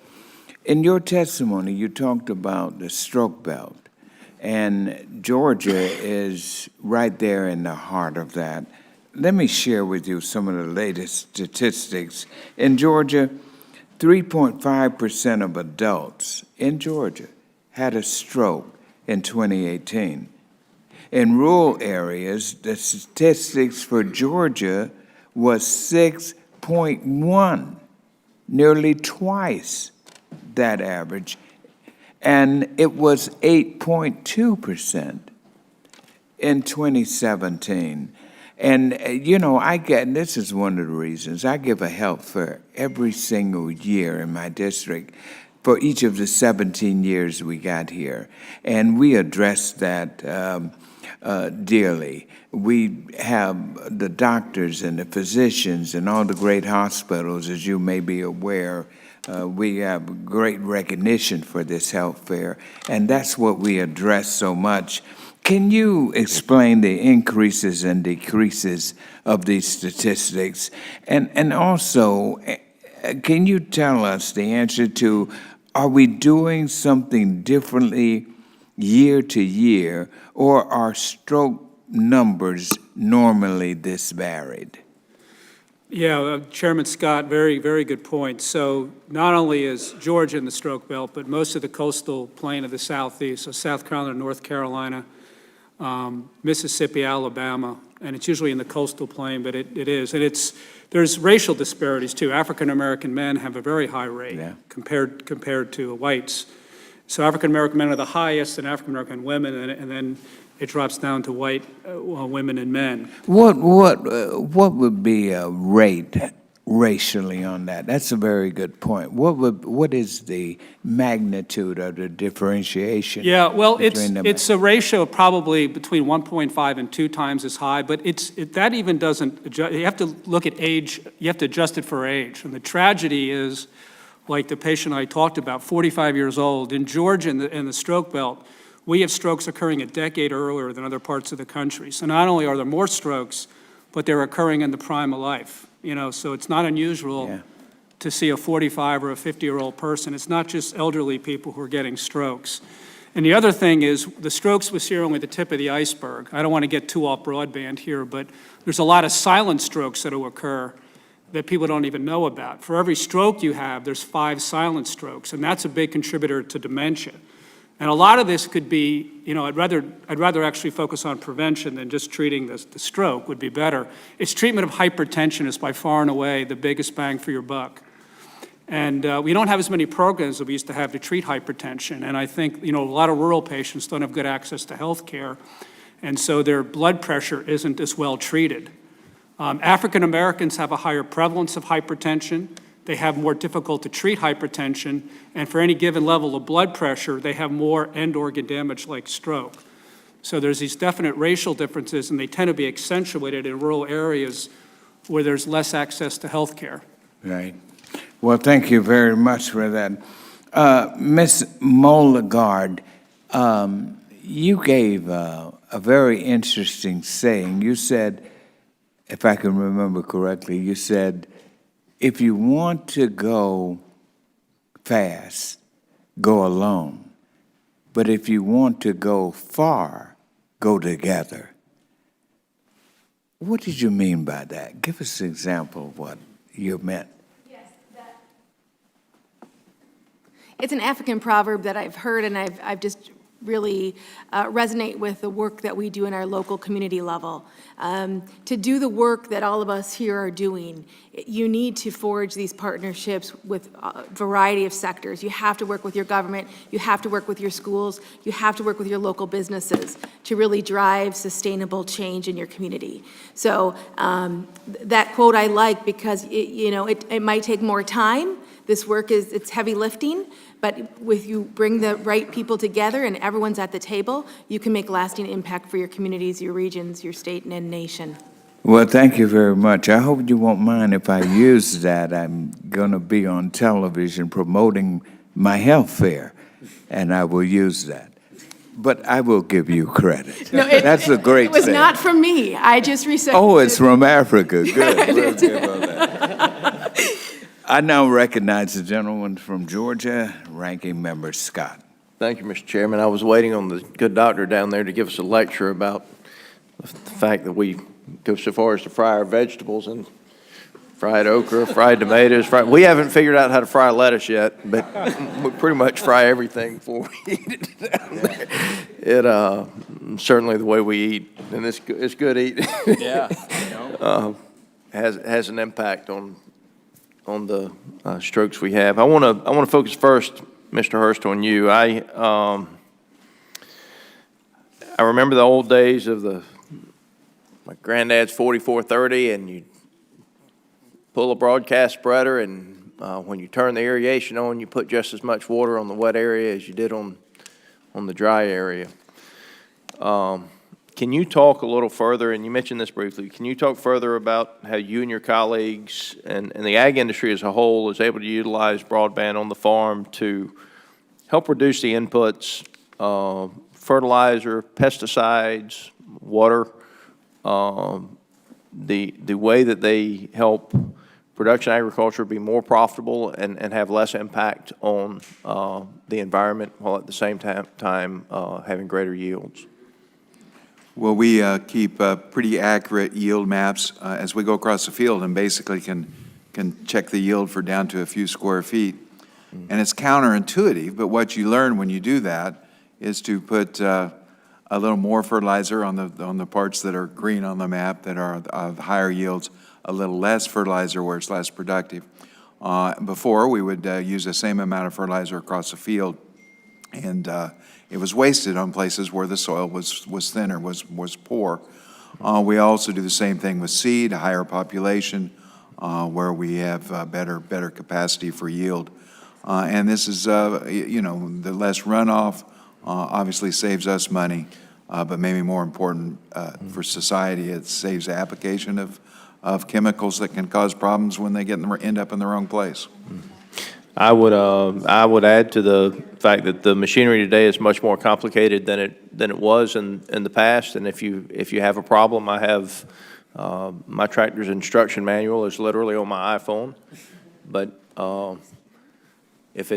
in your testimony, you talked about the stroke belt. And Georgia is right there in the heart of that. Let me share with you some of the latest statistics. In Georgia, 3.5% of adults in Georgia had a stroke in 2018. In rural areas, the statistics for Georgia was 6.1, nearly twice that average. And it was 8.2% in 2017. And, you know, and this is one of the reasons, I give a health fair every single year in my district for each of the 17 years we got here. And we address that dearly. We have the doctors and the physicians and all the great hospitals, as you may be aware. We have great recognition for this health fair, and that's what we address so much. Can you explain the increases and decreases of these statistics? And also, can you tell us the answer to, are we doing something differently year to year, or are stroke numbers normally this varied? Yeah, Chairman Scott, very, very good point. So not only is Georgia in the stroke belt, but most of the coastal plain of the Southeast, so South Carolina, North Carolina, Mississippi, Alabama, and it's usually in the coastal plain, but it is. And there's racial disparities too. African-American men have a very high rate compared to whites. So African-American men are the highest, and African-American women, and then it drops down to white women and men. What would be a rate racially on that? That's a very good point. What is the magnitude of the differentiation? Yeah, well, between it's a ratio probably between 1.5 and 2 times as high, but that even doesn't adjust. You have to look at age. You have to adjust it for age. And the tragedy is, like the patient I talked about, 45 years old in Georgia in the stroke belt. We have strokes occurring a decade earlier than other parts of the country. So not only are there more strokes, but they're occurring in the prime of life. You know, so it's not unusual to see a 45 or a 50-year-old person. It's not just elderly people who are getting strokes. And the other thing is, the strokes was here only the tip of the iceberg. I don't want to get too off broadband here, but there's a lot of silent strokes that will occur that people don't even know about. For every stroke you have, there's 5 silent strokes, and that's a big contributor to dementia. And a lot of this could be, you know, I'd rather actually focus on prevention than just treating the stroke would be better. Its treatment of hypertension is by far and away the biggest bang for your buck. And we don't have as many programs that we used to have to treat hypertension. And I think, you know, a lot of rural patients don't have good access to health care. And so their blood pressure isn't as well treated. African Americans have a higher prevalence of hypertension. They have more difficult to treat hypertension, and for any given level of blood pressure, they have more end organ damage like stroke. So there's these definite racial differences, and they tend to be accentuated in rural areas where there's less access to health care. Right. Well, thank you very much for that. Ms. Molagard, you gave a very interesting saying. You said, if I can remember correctly, you said, if you want to go fast, go alone. But if you want to go far, go together. What did you mean by that? Give us an example of what you meant. Yes, it's an African proverb that I've heard, and I've just really resonate with the work that we do in our local community level. To do the work that all of us here are doing, you need to forge these partnerships with a variety of sectors. You have to work with your government, you have to work with your schools, you have to work with your local businesses to really drive sustainable change in your community. So that quote I like because it might take more time This work it's heavy lifting, but if you bring the right people together and everyone's at the table, you can make lasting impact for your communities, your regions, your state, and nation. Well, thank you very much. I hope you won't mind if I use that. I'm going to be on television promoting my health fair, and I will use that. But I will give you credit. No, That's a great It was thing. not from me. I just researched. Oh, it's from Africa. Good. We'll give her that. I now recognize the gentleman from Georgia, Ranking Member Scott. Thank you, Mr. Chairman. I was waiting on the good doctor down there to give us a lecture about the fact that we go so far as to fry our vegetables and fried okra, fried tomatoes. We haven't figured out how to fry lettuce yet, but we pretty much fry everything before we eat it down there. It certainly the way we eat, and it's good eating. Yeah. Has an impact on the strokes we have. I want to focus first, Mr. Hurst, on you. I remember the old days of my granddad's 4430, and you pull a broadcast spreader, and when you turn the irrigation on, you put just as much water on the wet area as you did on the dry area. Can you talk a little further, and you mentioned this briefly, can you talk further about how you and your colleagues and the ag industry as a whole is able to utilize broadband on the farm to help reduce the inputs, fertilizer, pesticides, water, the way that they help production agriculture be more profitable and have less impact on the environment while at the same time having greater yields? Well, we keep pretty accurate yield maps as we go across the field, and basically can check the yield for down to a few square feet. And it's counterintuitive, but what you learn when you do that is to put a little more fertilizer on the parts that are green on the map that are of higher yields, a little less fertilizer where it's less productive. Before, we would use the same amount of fertilizer across the field, and it was wasted on places where the soil was thinner, was poor. We also do the same thing with seed, a higher population, where we have better capacity for yield. And this is, the less runoff obviously saves us money, but maybe more important for society, it saves the application of chemicals that can cause problems when they end up in the wrong place. I would add to the fact that the machinery today is much more complicated than it was in the past. And if you have a problem, I have my tractor's instruction manual is literally on my iPhone. But if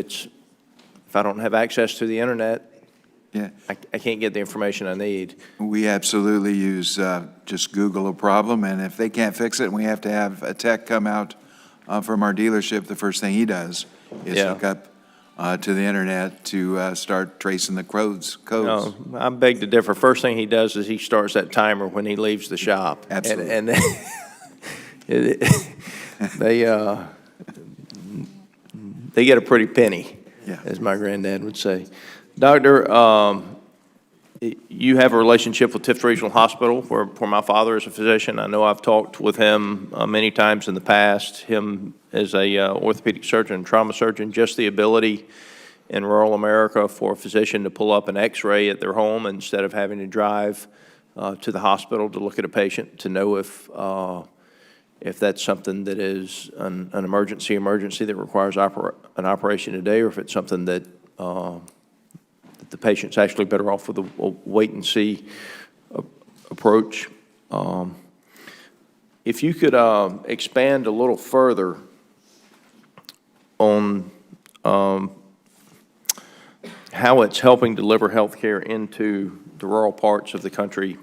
I don't have access to the internet, yeah, I can't get the information I need. We absolutely use just Google a problem, and if they can't fix it, and we have to have a tech come out from our dealership, the first thing he does is hook up to the internet to start tracing the codes. No, I beg to differ. First thing he does is he starts that timer when he leaves the shop. Absolutely. And they get a pretty penny, as my granddad would say. Doctor, you have a relationship with Tift Regional Hospital where my father is a physician. I know I've talked with him many times in the past. Him as a orthopedic surgeon and trauma surgeon, just the ability in rural America for a physician to pull up an x-ray at their home instead of having to drive to the hospital to look at a patient to know if that's something that is an emergency that requires an operation today, or if it's something that the patient's actually better off with a wait-and-see approach. If you could expand a little further on how it's helping deliver health care into the rural parts of the country,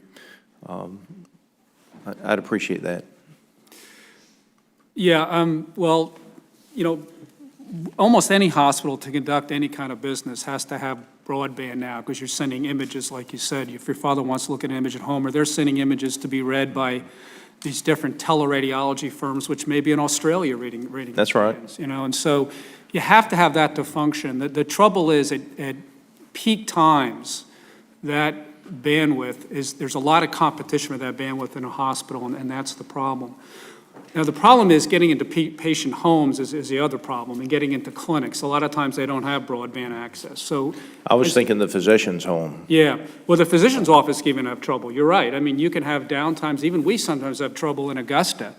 I'd appreciate that. Yeah, well, almost any hospital to conduct any kind of business has to have broadband now, because you're sending images, like you said. If your father wants to look at an image at home, or they're sending images to be read by these different teleradiology firms, which may be in Australia reading That's right. scans, and so you have to have that to function. The trouble is at peak times, that bandwidth there's a lot of competition for that bandwidth in a hospital, and that's the problem. Now, the problem is getting into patient homes is the other problem, and getting into clinics. A lot of times they don't have broadband access, so. I was thinking the physician's home. Yeah, well, the physician's office can even have trouble. You're right. I mean, you can have downtimes, even we sometimes have trouble in Augusta.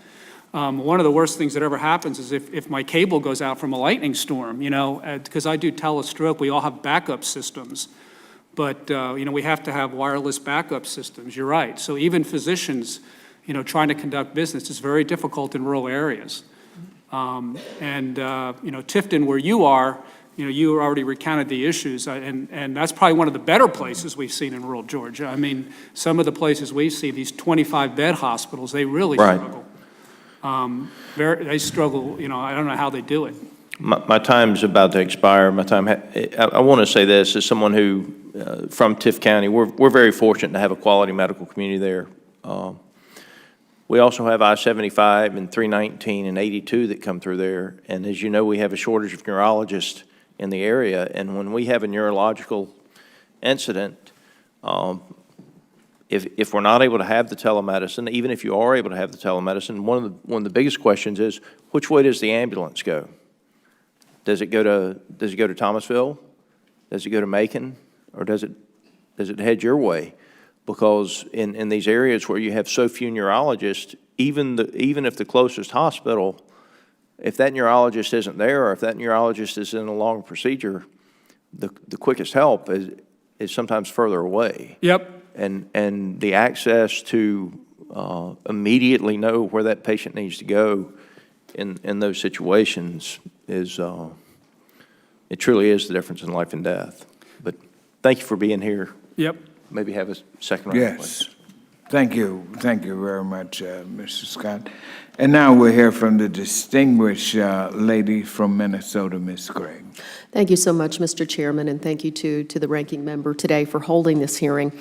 One of the worst things that ever happens is if my cable goes out from a lightning storm, you know, because I do telestroke, we all have backup systems. But, you know, we have to have wireless backup systems. You're right. So even physicians, you know, trying to conduct business is very difficult in rural areas. You know, Tifton, where you are, you know, you already recounted the issues, and that's probably one of the better places we've seen in rural Georgia. I mean, some of the places we see, these 25-bed hospitals, they really struggle. They struggle, you know, I don't know how they do it. My time's about to expire. I want to say this, as someone who, from Tift County, we're very fortunate to have a quality medical community there. We also have I-75 and 319 and 82 that come through there. And as you know, we have a shortage of neurologists in the area. And when we have a neurological incident, if we're not able to have the telemedicine, even if you are able to have the telemedicine, one of the biggest questions is, which way does the ambulance go? Does it go to Thomasville? Does it go to Macon? Or does it head your way? Because in these areas where you have so few neurologists, even if the closest hospital, if that neurologist isn't there, or if that neurologist is in a long procedure, the quickest help is sometimes further away. Yep. And the access to immediately know where that patient needs to go in those situations is, it truly is the difference in life and death. But thank you for being here. Yep. Maybe have a second round. Yes. Thank you. Thank you very much, Mr. Scott. And now we'll hear from the distinguished lady from Minnesota, Ms. Gregg. Thank you so much, Mr. Chairman, and thank you to the ranking member today for holding this hearing.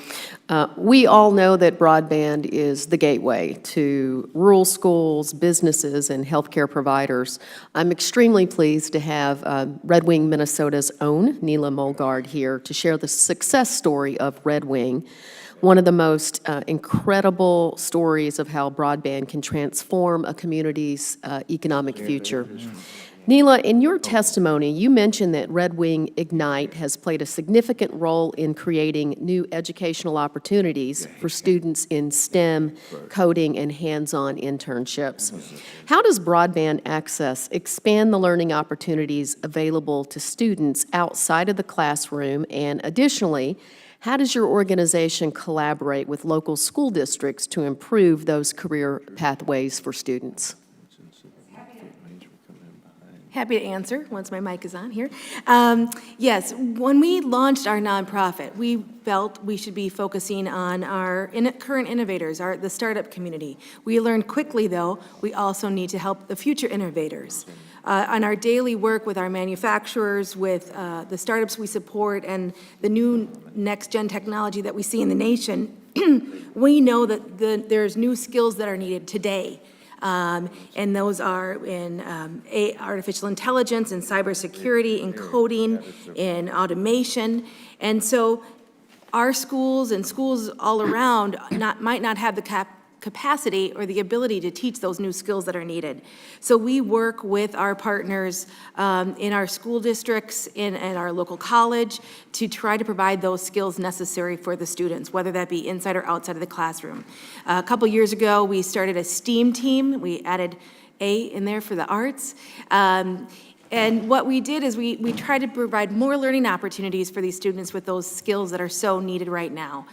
We all know that broadband is the gateway to rural schools, businesses, and healthcare providers. I'm extremely pleased to have Red Wing, Minnesota's own Neela Molgaard here to share the success story of Red Wing, one of the most incredible stories of how broadband can transform a community's economic future. Neela, in your testimony, you mentioned that Red Wing Ignite has played a significant role in creating new educational opportunities for students in STEM, coding, and hands-on internships. How does broadband access expand the learning opportunities available to students outside of the classroom? And additionally, how does your organization collaborate with local school districts to improve those career pathways for students? Happy to answer once my mic is on here. Yes, when we launched our nonprofit, we felt we should be focusing on our current innovators, the startup community. We learned quickly, though, we also need to help the future innovators. On our daily work with our manufacturers, with the startups we support, and the new next-gen technology that we see in the nation, we know that there's new skills that are needed today. And those are in artificial intelligence, in cybersecurity, in coding, in automation. And so our schools and schools all around might not have the capacity or the ability to teach those new skills that are needed. So we work with our partners in our school districts, in our local college, to try to provide those skills necessary for the students, whether that be inside or outside of the classroom. A couple years ago, we started a STEAM team. We added A in there for the arts. And what we did is we tried to provide more learning opportunities for these students with those skills that are so needed right now.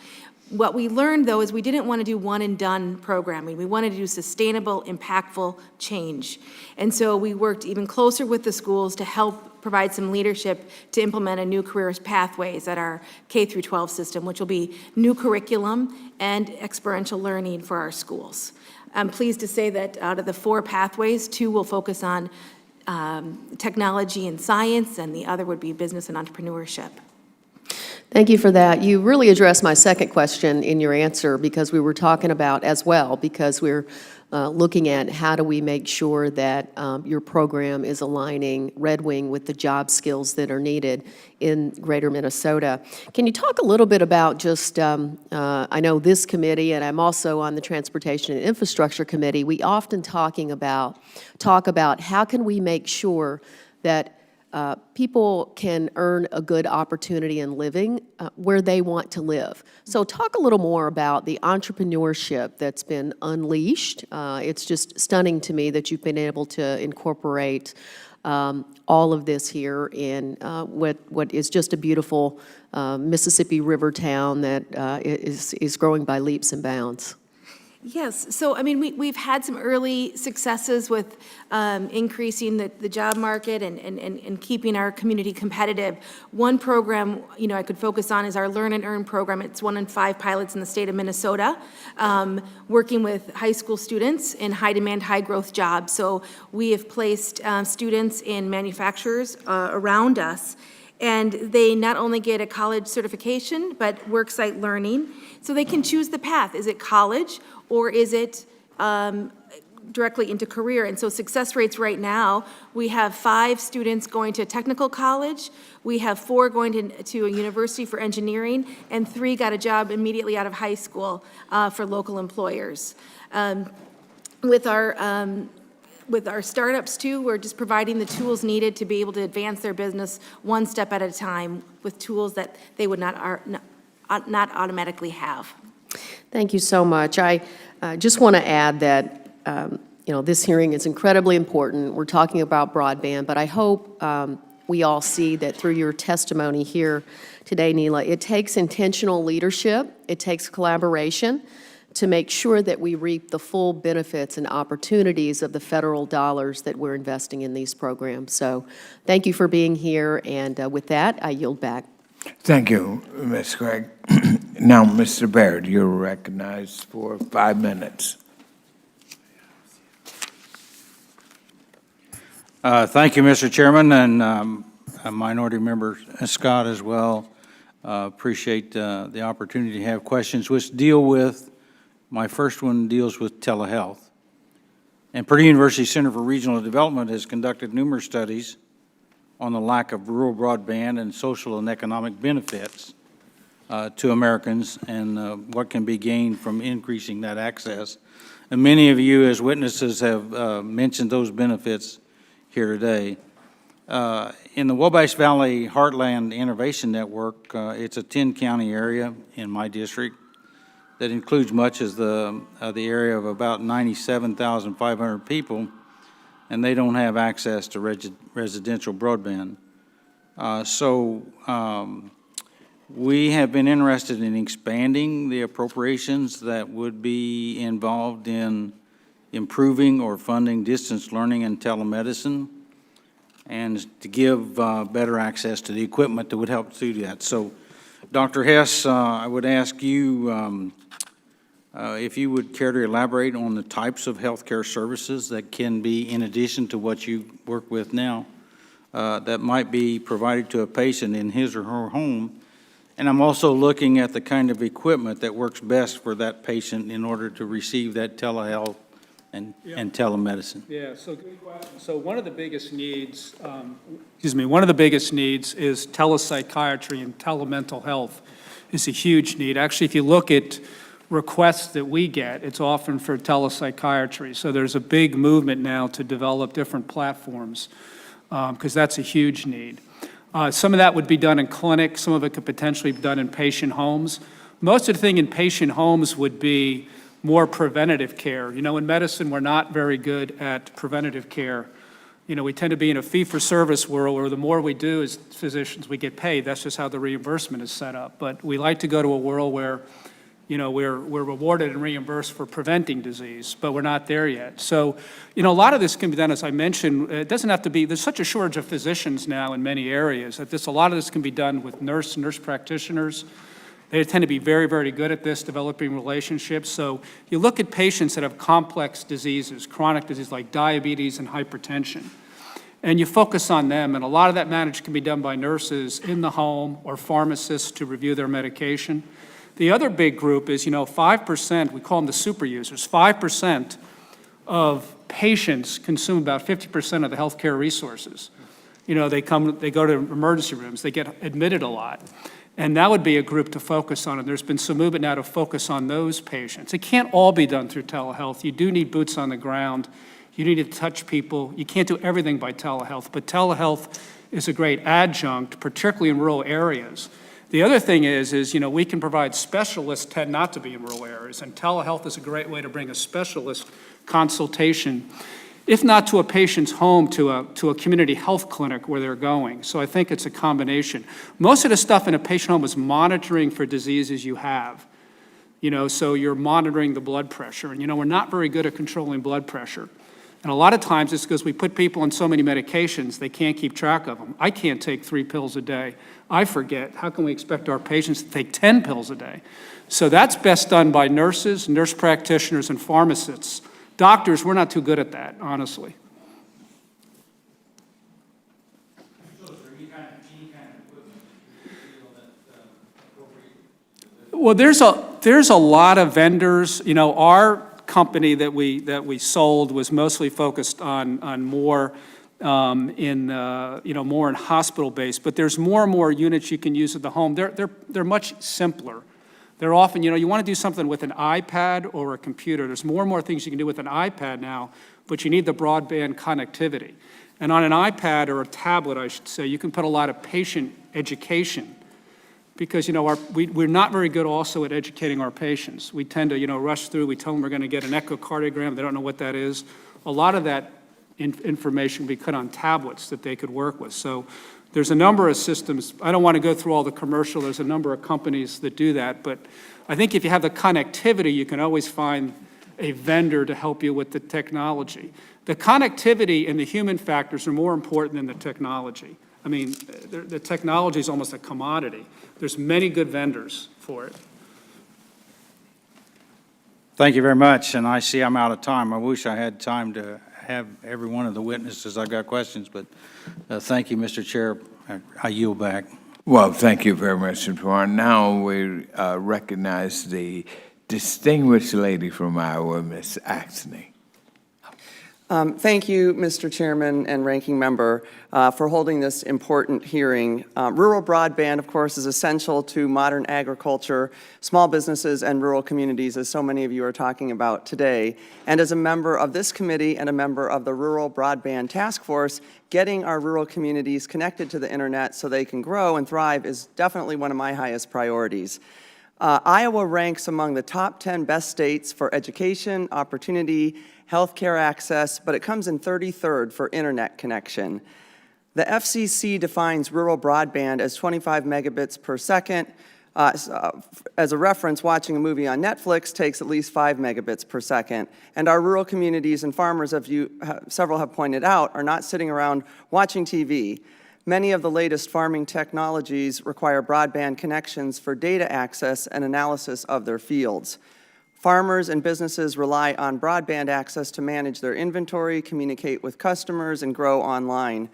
What we learned, though, is we didn't want to do one-and-done programming. We wanted to do sustainable, impactful change. And so we worked even closer with the schools to help provide some leadership to implement a new careers pathways at our K-12 system, which will be new curriculum and experiential learning for our schools. I'm pleased to say that out of the 4 pathways, 2 will focus on technology and science, and the other would be business and entrepreneurship. Thank you for that. You really addressed my second question in your answer, because we were talking about as well, because we're looking at how do we make sure that your program is aligning Red Wing with the job skills that are needed in greater Minnesota. Can you talk a little bit about just, I know this committee, and I'm also on the Transportation and Infrastructure Committee, we often talk about how can we make sure that people can earn a good opportunity in living where they want to live. So talk a little more about the entrepreneurship that's been unleashed. It's just stunning to me that you've been able to incorporate all of this here in what is just a beautiful Mississippi River town that is growing by leaps and bounds. Yes, so I mean, we've had some early successes with increasing the job market and keeping our community competitive. One program, I could focus on is our Learn and Earn program. It's 1 in 5 pilots in the state of Minnesota, working with high school students in high-demand, high-growth jobs. So we have placed students in manufacturers around us, and they not only get a college certification, but worksite learning, so they can choose the path. Is it college, or is it directly into career? And so success rates right now, we have 5 students going to technical college, we have 4 going to a university for engineering, and 3 got a job immediately out of high school for local employers. With our startups too, we're just providing the tools needed to be able to advance their business one step at a time with tools that they would not automatically have. Thank you so much. I just want to add that, this hearing is incredibly important. We're talking about broadband, but I hope we all see that through your testimony here today, Neela, it takes intentional leadership, it takes collaboration to make sure that we reap the full benefits and opportunities of the federal dollars that we're investing in these programs. So thank you for being here, and with that, I yield back. Thank you, Ms. Craig. Now, Mr. Baird, you're recognized for 5 minutes. Thank you, Mr. Chairman, and Minority Member Scott as well. Appreciate the opportunity to have questions which deal with, my first one deals with telehealth. And Purdue University Center for Regional Development has conducted numerous studies on the lack of rural broadband and social and economic benefits to Americans and what can be gained from increasing that access. And many of you as witnesses have mentioned those benefits here today. In the Wabash Valley Heartland Innovation Network, it's a 10-county area in my district that includes much of the area of about 97,500 people, and they don't have access to residential broadband. We have been interested in expanding the appropriations that would be involved in improving or funding distance learning and telemedicine, and to give better access to the equipment that would help do that. So, Dr. Hess, I would ask you if you would care to elaborate on the types of healthcare services that can be, in addition to what you work with now, that might be provided to a patient in his or her home. And I'm also looking at the kind of equipment that works best for that patient in order to receive that telehealth and telemedicine. Yeah, so good question. So one of the biggest needs, one of the biggest needs is telepsychiatry, and telemental health is a huge need. Actually, if you look at requests that we get, it's often for telepsychiatry. So there's a big movement now to develop different platforms because that's a huge need. Some of that would be done in clinics. Some of it could potentially be done in patient homes. Most of the thing in patient homes would be more preventative care. In medicine, we're not very good at preventative care. We tend to be in a fee-for-service world where the more we do as physicians, we get paid. That's just how the reimbursement is set up. But we like to go to a world where we're rewarded and reimbursed for preventing disease, but we're not there yet. So, a lot of this can be done, as I mentioned. It doesn't have to be, there's such a shortage of physicians now in many areas that a lot of this can be done with nurse practitioners. They tend to be very, very good at this, developing relationships. So you look at patients that have complex diseases, chronic diseases like diabetes and hypertension, and you focus on them, and a lot of that management can be done by nurses in the home or pharmacists to review their medication. The other big group is, 5%, we call them the super users, 5% of patients consume about 50% of the healthcare resources. You know, they go to emergency rooms, they get admitted a lot. And that would be a group to focus on, and there's been some movement now to focus on those patients. It can't all be done through telehealth. You do need boots on the ground. You need to touch people. You can't do everything by telehealth, but telehealth is a great adjunct, particularly in rural areas. The other thing is, you know, we can provide specialists tend not to be in rural areas, and telehealth is a great way to bring a specialist consultation, if not to a patient's home, to a community health clinic where they're going. So I think it's a combination. Most of the stuff in a patient home is monitoring for diseases you have. You know, so you're monitoring the blood pressure. And, you know, we're not very good at controlling blood pressure. And a lot of times it's because we put people on so many medications, they can't keep track of them. I can't take 3 pills a day. I forget. How can we expect our patients to take 10 pills a day? So that's best done by nurses, nurse practitioners, and pharmacists. Doctors, we're not too good at that, honestly. Well, there's a lot of vendors. You know, our company that we sold was mostly focused on more more in hospital based. But there's more and more units you can use at the home. They're much simpler. They're often, you know, you want to do something with an iPad or a computer. There's more and more things you can do with an iPad now, but you need the broadband connectivity. And on an iPad or a tablet, I should say, you can put a lot of patient education because, you know, we're not very good also at educating our patients. We tend to, you know, rush through. We tell them we're going to get an echocardiogram. They don't know what that is. A lot of that information we put on tablets that they could work with. So there's a number of systems. I don't want to go through all the commercial. There's a number of companies that do that. But I think if you have the connectivity, you can always find a vendor to help you with the technology. The connectivity and the human factors are more important than the technology. I mean, the technology is almost a commodity. There's many good vendors for it. Thank you very much, and I see I'm out of time. I wish I had time to have every one of the witnesses. I got questions, but thank you, Mr. Chair. I yield back. Well, thank you very much, Mr. Warren. Now we recognize the distinguished lady from Iowa, Ms. Axney. Thank you, Mr. Chairman and Ranking Member, for holding this important hearing. Rural broadband, of course, is essential to modern agriculture, small businesses, and rural communities, as so many of you are talking about today. And as a member of this committee and a member of the Rural Broadband Task Force, getting our rural communities connected to the internet so they can grow and thrive is definitely one of my highest priorities. Iowa ranks among the top 10 best states for education, opportunity, healthcare access, but it comes in 33rd for internet connection. The FCC defines rural broadband as 25 megabits per second. As a reference, watching a movie on Netflix takes at least 5 megabits per second. And our rural communities and farmers, as several have pointed out, are not sitting around watching TV. Many of the latest farming technologies require broadband connections for data access and analysis of their fields. Farmers and businesses rely on broadband access to manage their inventory, communicate with customers, and grow online.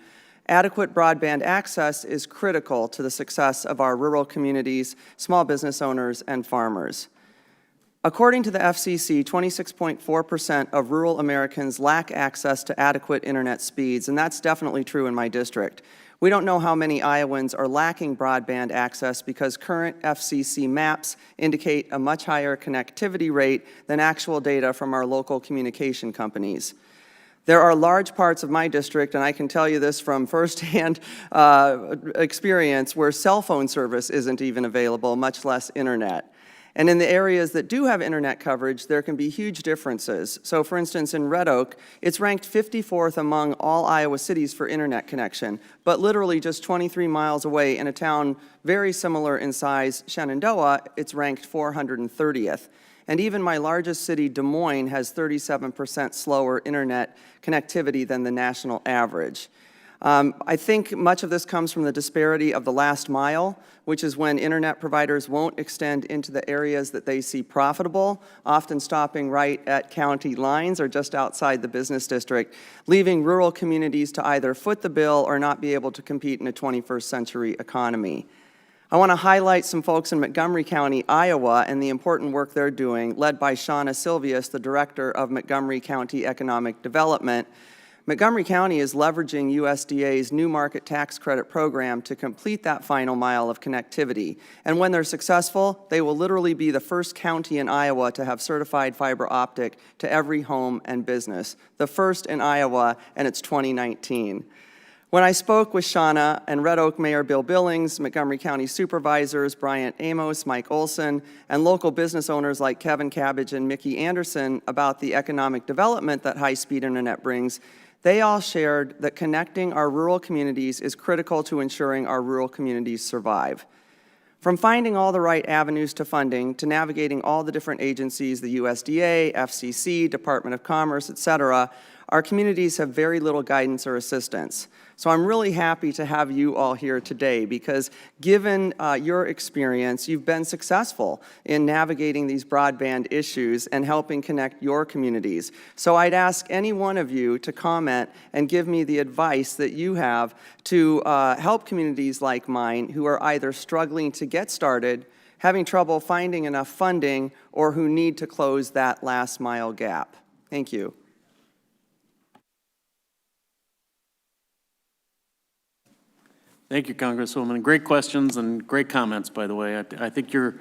Adequate broadband access is critical to the success of our rural communities, small business owners, and farmers. According to the FCC, 26.4% of rural Americans lack access to adequate internet speeds, and that's definitely true in my district. We don't know how many Iowans are lacking broadband access because current FCC maps indicate a much higher connectivity rate than actual data from our local communication companies. There are large parts of my district, and I can tell you this from firsthand experience, where cell phone service isn't even available, much less internet. And in the areas that do have internet coverage, there can be huge differences. So for instance, in Red Oak, it's ranked 54th among all Iowa cities for internet connection, but literally just 23 miles away in a town very similar in size, Shenandoah, it's ranked 430th. And even my largest city, Des Moines, has 37% slower internet connectivity than the national average. I think much of this comes from the disparity of the last mile, which is when internet providers won't extend into the areas that they see profitable, often stopping right at county lines or just outside the business district, leaving rural communities to either foot the bill or not be able to compete in a 21st century economy. I want to highlight some folks in Montgomery County, Iowa, and the important work they're doing, led by Shauna Silvius, the Director of Montgomery County Economic Development. Montgomery County is leveraging USDA's New Market Tax Credit Program to complete that final mile of connectivity. And when they're successful, they will literally be the first county in Iowa to have certified fiber optic to every home and business. The first in Iowa, and it's 2019. When I spoke with Shauna and Red Oak Mayor Bill Billings, Montgomery County Supervisors Bryant Amos, Mike Olson, and local business owners like Kevin Cabbage and Mickey Anderson about the economic development that high-speed internet brings, they all shared that connecting our rural communities is critical to ensuring our rural communities survive. From finding all the right avenues to funding, to navigating all the different agencies, the USDA, FCC, Department of Commerce, et cetera, our communities have very little guidance or assistance. So I'm really happy to have you all here today because given your experience, you've been successful in navigating these broadband issues and helping connect your communities. So I'd ask any one of you to comment and give me the advice that you have to help communities like mine who are either struggling to get started, having trouble finding enough funding, or who need to close that last mile gap. Thank you. Thank you, Congresswoman. Great questions and great comments, by the way. I think your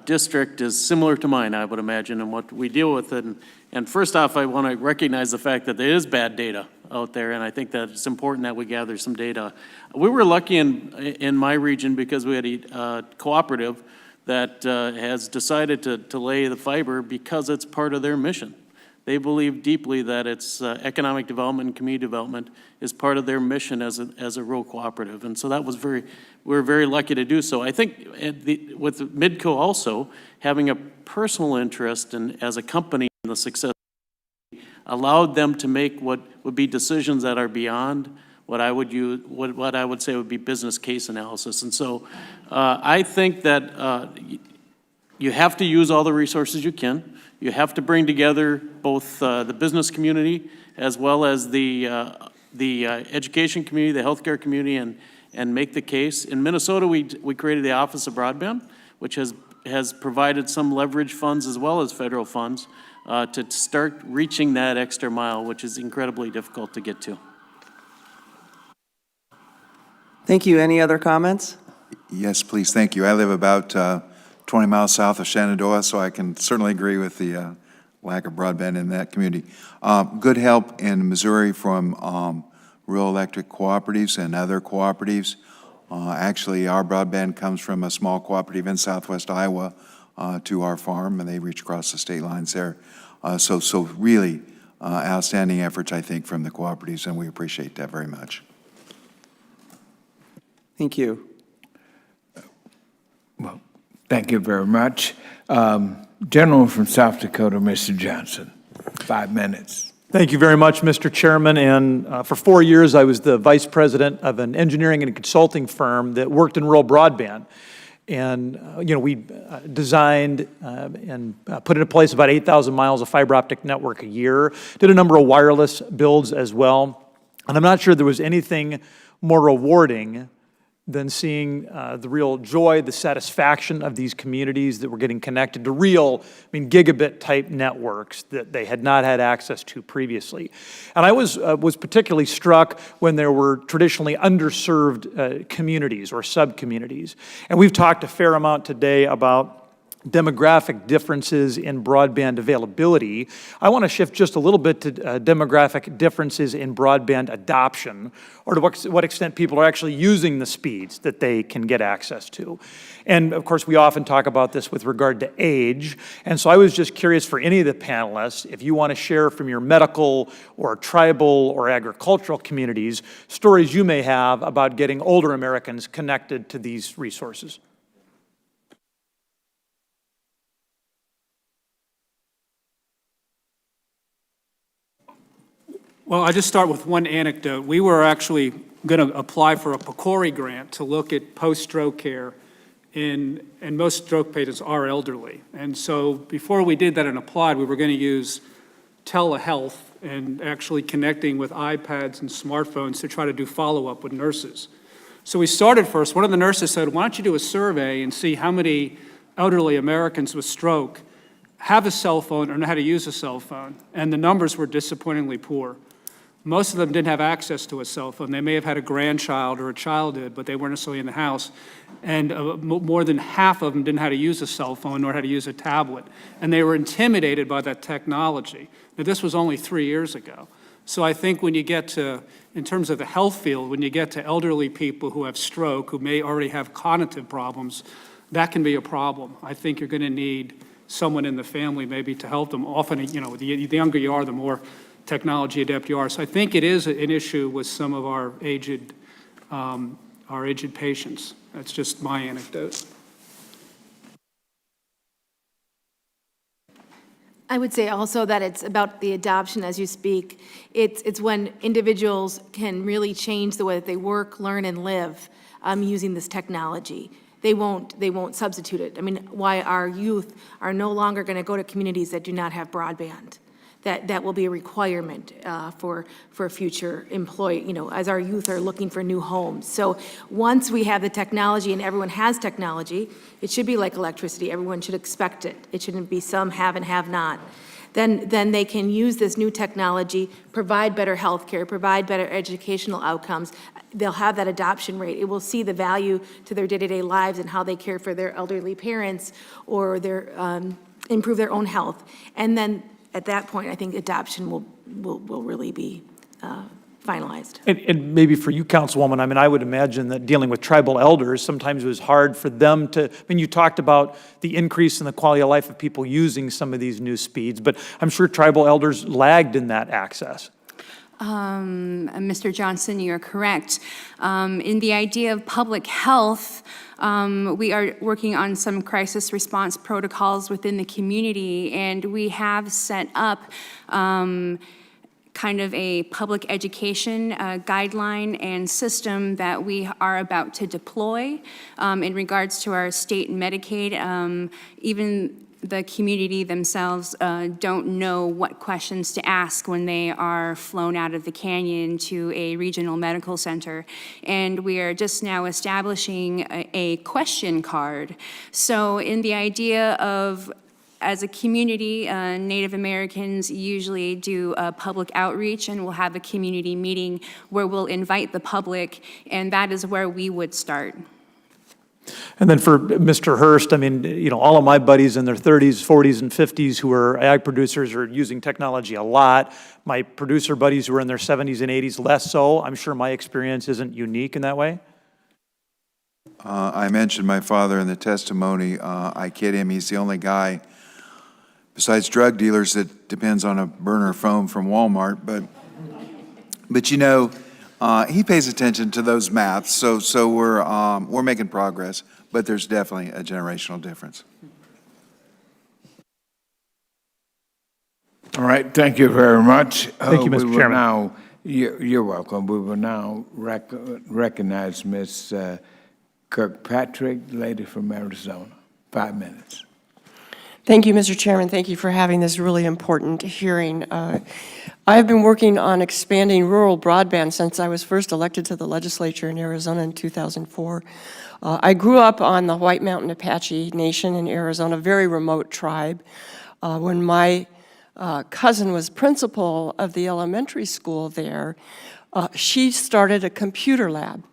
district is similar to mine, I would imagine, and what we deal with. And first off, I want to recognize the fact that there is bad data out there, and I think that it's important that we gather some data. We were lucky in my region because we had a cooperative that has decided to lay the fiber because it's part of their mission. They believe deeply that it's economic development and community development is part of their mission as a rural cooperative. And so that was we're very lucky to do so. I think with Midco also, having a personal interest as a company in the success allowed them to make what would be decisions that are beyond what I would say would be business case analysis. And so I think that you have to use all the resources you can. You have to bring together both the business community as well as the education community, the healthcare community, and make the case. In Minnesota, we created the Office of Broadband, which has provided some leverage funds as well as federal funds to start reaching that extra mile, which is incredibly difficult to get to. Thank you. Any other comments? Yes, please. Thank you. I live about 20 miles south of Shenandoah, so I can certainly agree with the lack of broadband in that community. Good help in Missouri from rural electric cooperatives and other cooperatives. Actually, our broadband comes from a small cooperative in southwest Iowa to our farm, and they reach across the state lines there. So really outstanding efforts, I think, from the cooperatives, and we appreciate that very much. Thank you. Well, thank you very much. Gentleman from South Dakota, Mr. Johnson, 5 minutes. Thank you very much, Mr. Chairman. And for 4 years, I was the vice president of an engineering and consulting firm that worked in rural broadband. And, we designed and put into place about 8,000 miles of fiber optic network a year, did a number of wireless builds as well. And I'm not sure there was anything more rewarding than seeing the real joy, the satisfaction of these communities that were getting connected to real, gigabit-type networks that they had not had access to previously. And I was particularly struck when there were traditionally underserved communities or sub-communities. And we've talked a fair amount today about demographic differences in broadband availability. I want to shift just a little bit to demographic differences in broadband adoption, or to what extent people are actually using the speeds that they can get access to. And of course, we often talk about this with regard to age. And so I was just curious for any of the panelists, if you want to share from your medical or tribal or agricultural communities, stories you may have about getting older Americans connected to these resources. Well, I just start with one anecdote. We were actually going to apply for a PCORI grant to look at post-stroke care, and most stroke patients are elderly. And so before we did that and applied, we were going to use telehealth and actually connecting with iPads and smartphones to try to do follow-up with nurses. So we started first. One of the nurses said, why don't you do a survey and see how many elderly Americans with stroke have a cell phone or know how to use a cell phone? And the numbers were disappointingly poor. Most of them didn't have access to a cell phone. They may have had a grandchild or a child did, but they weren't necessarily in the house. And more than half of them didn't know how to use a cell phone nor how to use a tablet. And they were intimidated by that technology. Now, this was only 3 years ago. So I think when you get to, in terms of the health field, when you get to elderly people who have stroke, who may already have cognitive problems, that can be a problem. I think you're going to need someone in the family maybe to help them. Often, you know, the younger you are, the more technology adept you are. So I think it is an issue with some of our aged patients. That's just my anecdote. I would say also that it's about the adoption as you speak. It's when individuals can really change the way that they work, learn, and live using this technology. They won't substitute it. I mean, why our youth are no longer going to go to communities that do not have broadband. That will be a requirement for future employee, you know, as our youth are looking for new homes. So once we have the technology and everyone has technology, it should be like electricity. Everyone should expect it. It shouldn't be some have and have not. Then they can use this new technology, provide better health care, provide better educational outcomes. They'll have that adoption rate. It will see the value to their day-to-day lives and how they care for their elderly parents or their improve their own health. And then at that point, I think adoption will really be finalized. And maybe for you, Councilwoman, I mean, I would imagine that dealing with tribal elders, sometimes it was hard for them to, I mean, you talked about the increase in the quality of life of people using some of these new speeds, but I'm sure tribal elders lagged in that access. Mr. Johnson, you're correct. In the idea of public health, we are working on some crisis response protocols within the community, and we have set up kind of a public education guideline and system that we are about to deploy in regards to our state Medicaid. Even the community themselves don't know what questions to ask when they are flown out of the canyon to a regional medical center. And we are just now establishing a question card. So in the idea of, as a community, Native Americans usually do a public outreach, and we'll have a community meeting where we'll invite the public, and that is where we would start. And then for Mr. Hurst, I mean, you know, all of my buddies in their 30s, 40s, and 50s who are ag producers are using technology a lot. My producer buddies who are in their 70s and 80s, less so. I'm sure my experience isn't unique in that way. I mentioned my father in the testimony. I kid him, he's the only guy besides drug dealers that depends on a burner phone from Walmart. But you know, he pays attention to those maths, so we're making progress, but there's definitely a generational difference. All right, thank you very much. Thank you, Mr. Chairman. You're welcome. We will now recognize Ms. Kirkpatrick, lady from Arizona. 5 minutes. Thank you, Mr. Chairman. Thank you for having this really important hearing. I have been working on expanding rural broadband since I was first elected to the legislature in Arizona in 2004. I grew up on the White Mountain Apache Nation in Arizona, a very remote tribe. When my cousin was principal of the elementary school there, she started a computer lab.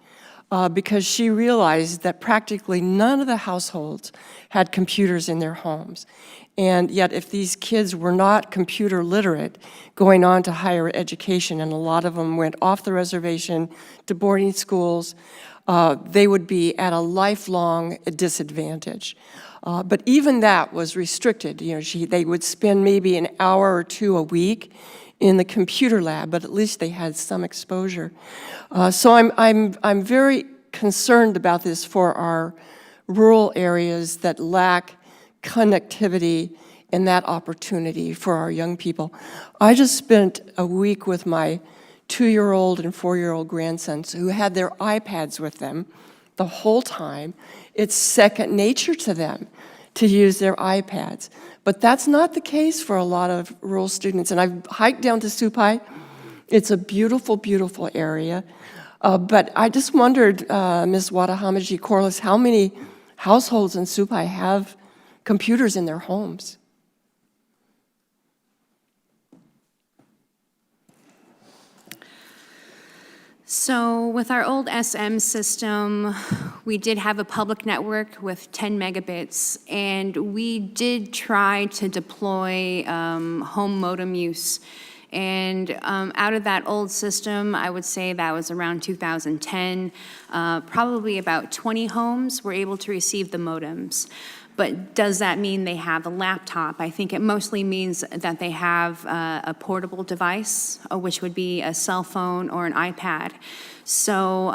Because she realized that practically none of the households had computers in their homes. And yet if these kids were not computer literate going on to higher education, and a lot of them went off the reservation to boarding schools, they would be at a lifelong disadvantage. But even that was restricted. You know, they would spend maybe an hour or two a week in the computer lab, but at least they had some exposure. So I'm very concerned about this for our rural areas that lack connectivity and that opportunity for our young people. I just spent a week with my 2-year-old and 4-year-old grandsons who had their iPads with them the whole time. It's second nature to them to use their iPads. But that's not the case for a lot of rural students. And I've hiked down to Supai. It's a beautiful, beautiful area. But I just wondered, Ms. Wadahamaji-Corliss, how many households in Supai have computers in their homes? So with our old SM system, we did have a public network with 10 megabits, and we did try to deploy home modem use. And out of that old system, I would say that was around 2010, probably about 20 homes were able to receive the modems. But does that mean they have a laptop? I think it mostly means that they have a portable device, which would be a cell phone or an iPad. So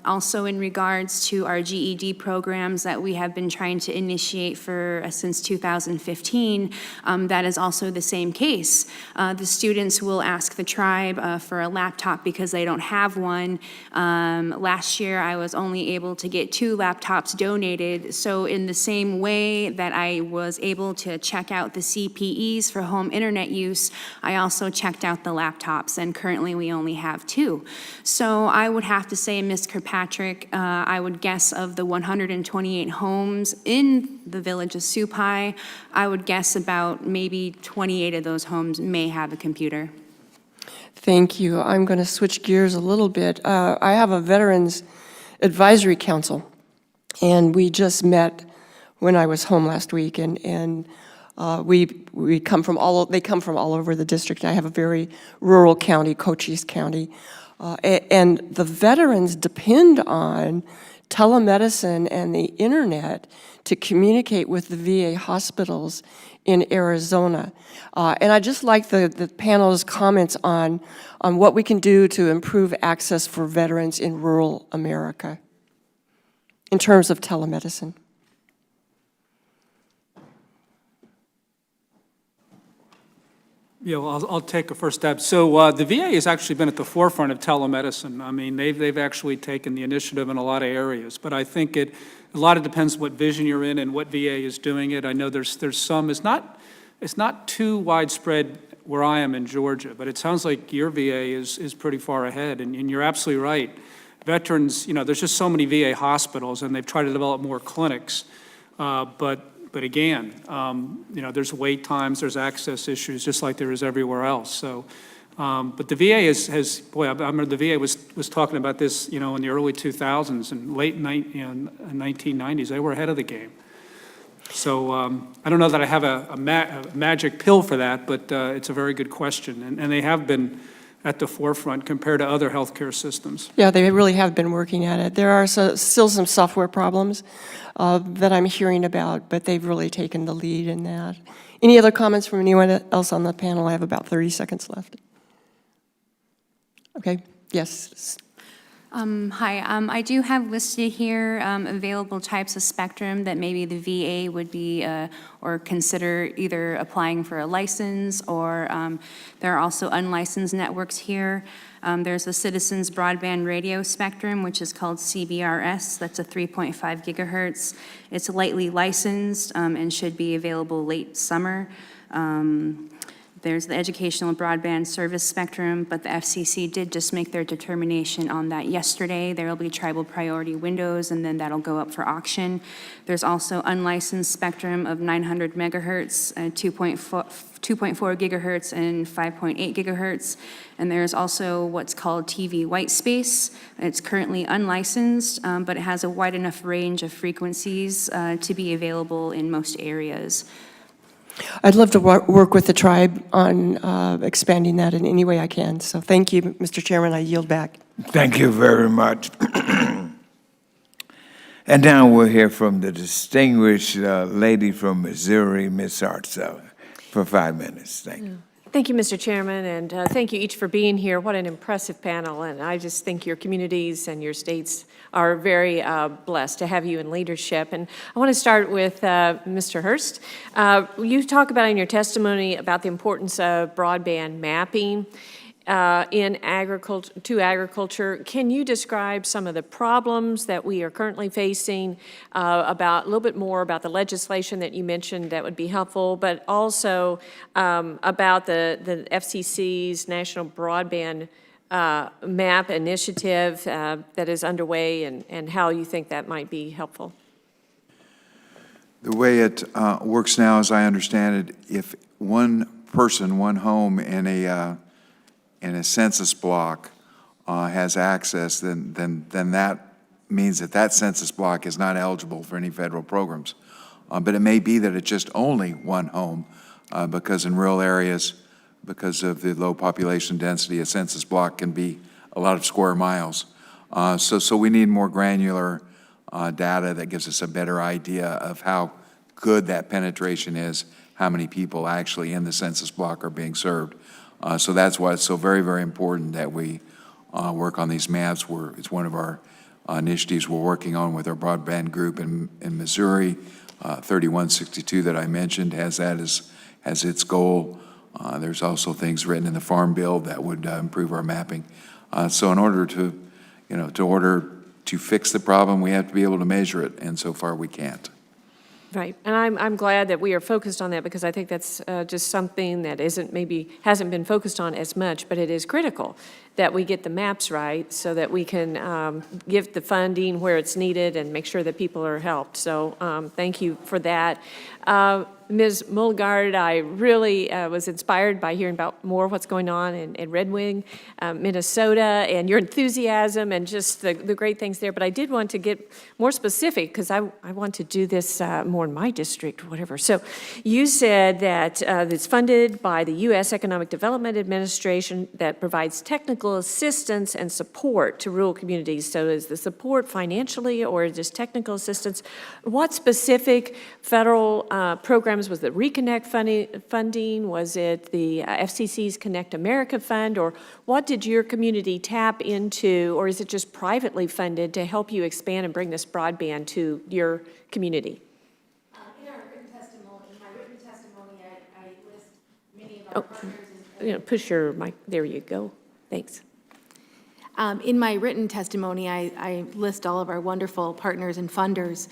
also in regards to our GED programs that we have been trying to initiate for since 2015, that is also the same case. The students will ask the tribe for a laptop because they don't have one. Last year, I was only able to get 2 laptops donated. So in the same way that I was able to check out the CPEs for home internet use, I also checked out the laptops, and currently we only have 2. So I would have to say, Ms. Kirkpatrick, I would guess of the 128 homes in the village of Supai, I would guess about maybe 28 of those homes may have a computer. Thank you. I'm going to switch gears a little bit. I have a Veterans Advisory Council, and we just met when I was home last week, and we come from they come from all over the district. I have a very rural county, Cochise County, and the veterans depend on telemedicine and the internet to communicate with the VA hospitals in Arizona. And I just like the panel's comments on what we can do to improve access for veterans in rural America in terms of telemedicine. Yeah, well, I'll take a first step. So the VA has actually been at the forefront of telemedicine. I mean, they've actually taken the initiative in a lot of areas, but I think a lot of depends what vision you're in and what VA is doing it. I know there's some, it's not too widespread where I am in Georgia, but it sounds like your VA is pretty far ahead, and you're absolutely right. Veterans, there's just so many VA hospitals, and they've tried to develop more clinics, but again, there's wait times, there's access issues, just like there is everywhere else. So, but the VA has boy, I remember the VA was talking about this, in the early 2000s and late 1990s. They were ahead of the game. So I don't know that I have a magic pill for that, but it's a very good question, and they have been at the forefront compared to other healthcare systems. Yeah, they really have been working at it. There are still some software problems that I'm hearing about, but they've really taken the lead in that. Any other comments from anyone else on the panel? I have about 30 seconds left. Okay, yes. Hi, I do have listed here available types of spectrum that maybe the VA would be or consider either applying for a license, or there are also unlicensed networks here. There's a Citizens Broadband Radio Spectrum, which is called CBRS. That's a 3.5 gigahertz. It's lightly licensed and should be available late summer. There's the Educational Broadband Service Spectrum, but the FCC did just make their determination on that yesterday. There will be tribal priority windows, and then that'll go up for auction. There's also unlicensed spectrum of 900 megahertz, 2.4 gigahertz, and 5.8 gigahertz. And there's also what's called TV white space. It's currently unlicensed, but it has a wide enough range of frequencies to be available in most areas. I'd love to work with the tribe on expanding that in any way I can. So thank you, Mr. Chairman. I yield back. Thank you very much. And now we'll hear from the distinguished lady from Missouri, Ms. Hartzell, for 5 minutes. Thank you. Thank you, Mr. Chairman, and thank you each for being here. What an impressive panel, and I just think your communities and your states are very blessed to have you in leadership. And I want to start with Mr. Hurst. You talk about in your testimony about the importance of broadband mapping in agriculture. Can you describe some of the problems that we are currently facing, about a little bit more about the legislation that you mentioned that would be helpful, but also about the FCC's National Broadband map initiative that is underway and how you think that might be helpful. The way it works now, as I understand it, if one person, one home in a census block has access, then that means that that census block is not eligible for any federal programs. But it may be that it's just only one home, because in rural areas, because of the low population density, a census block can be a lot of square miles. So we need more granular data that gives us a better idea of how good that penetration is, how many people actually in the census block are being served. So that's why it's so very, very important that we work on these maps. It's one of our initiatives we're working on with our broadband group in Missouri. 3162 that I mentioned has that as its goal. There's also things written in the Farm Bill that would improve our mapping. So in order to fix the problem, we have to be able to measure it, and so far we can't. Right, and I'm glad that we are focused on that, because I think that's just something that hasn't been focused on as much, but it is critical that we get the maps right so that we can give the funding where it's needed and make sure that people are helped. So thank you for that. Ms. Mulgard, I really was inspired by hearing about more what's going on in Red Wing, Minnesota, and your enthusiasm and just the great things there. But I did want to get more specific, because I want to do this more in my district or whatever. So you said that it's funded by the U.S. Economic Development Administration that provides technical assistance and support to rural communities. So is the support financially or just technical assistance? What specific federal programs? Was it Reconnect funding? Was it the FCC's Connect America Fund? Or what did your community tap into, or is it just privately funded to help you expand and bring this broadband to your community? In our written testimony, I list many of our partners. Push your mic. There you go. Thanks. In my written testimony, I list all of our wonderful partners and funders.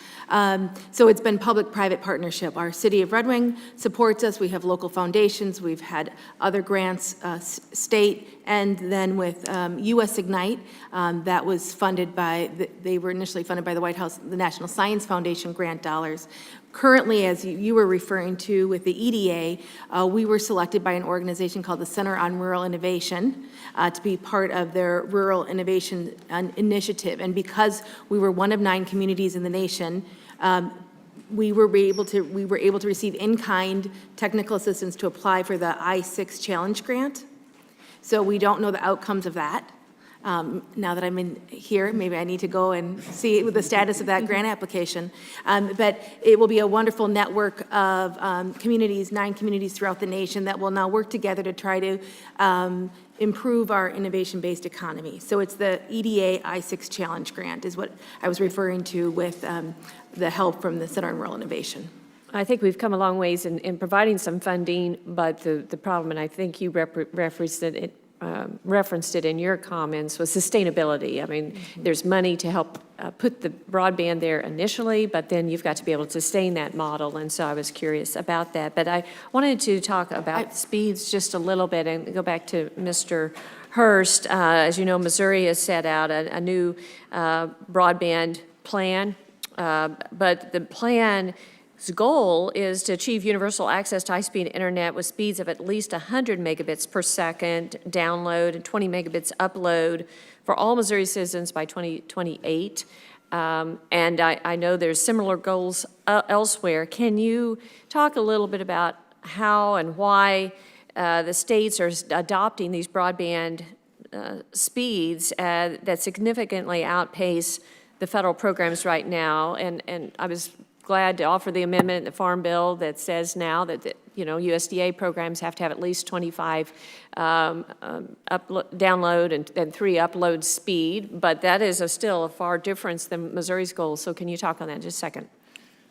So it's been public-private partnership. Our city of Red Wing supports us. We have local foundations. We've had other grants, state, and then with US Ignite, that was funded by, they were initially funded by the White House, the National Science Foundation grant dollars. Currently, as you were referring to with the EDA, we were selected by an organization called the Center on Rural Innovation to be part of their Rural Innovation Initiative. And because we were one of 9 communities in the nation, we were able to receive in-kind technical assistance to apply for the I-6 Challenge Grant. So we don't know the outcomes of that. Now that I'm in here, maybe I need to go and see the status of that grant application. But it will be a wonderful network of communities, 9 communities throughout the nation that will now work together to try to improve our innovation-based economy. So it's the EDA I-6 Challenge Grant is what I was referring to with the help from the Center on Rural Innovation. I think we've come a long ways in providing some funding, but the problem, and I think you referenced it in your comments, was sustainability. I mean, there's money to help put the broadband there initially, but then you've got to be able to sustain that model, and so I was curious about that. But I wanted to talk about speeds just a little bit and go back to Mr. Hurst. As you know, Missouri has set out a new broadband plan, but the plan's goal is to achieve universal access to high-speed internet with speeds of at least 100 megabits per second download and 20 megabits upload for all Missouri citizens by 2028. And I know there's similar goals elsewhere. Can you talk a little bit about how and why the states are adopting these broadband speeds that significantly outpace the federal programs right now? And I was glad to offer the amendment in the Farm Bill that says now that USDA programs have to have at least 25 download and 3 upload speed, but that is still a far difference than Missouri's goal. So can you talk on that just a second?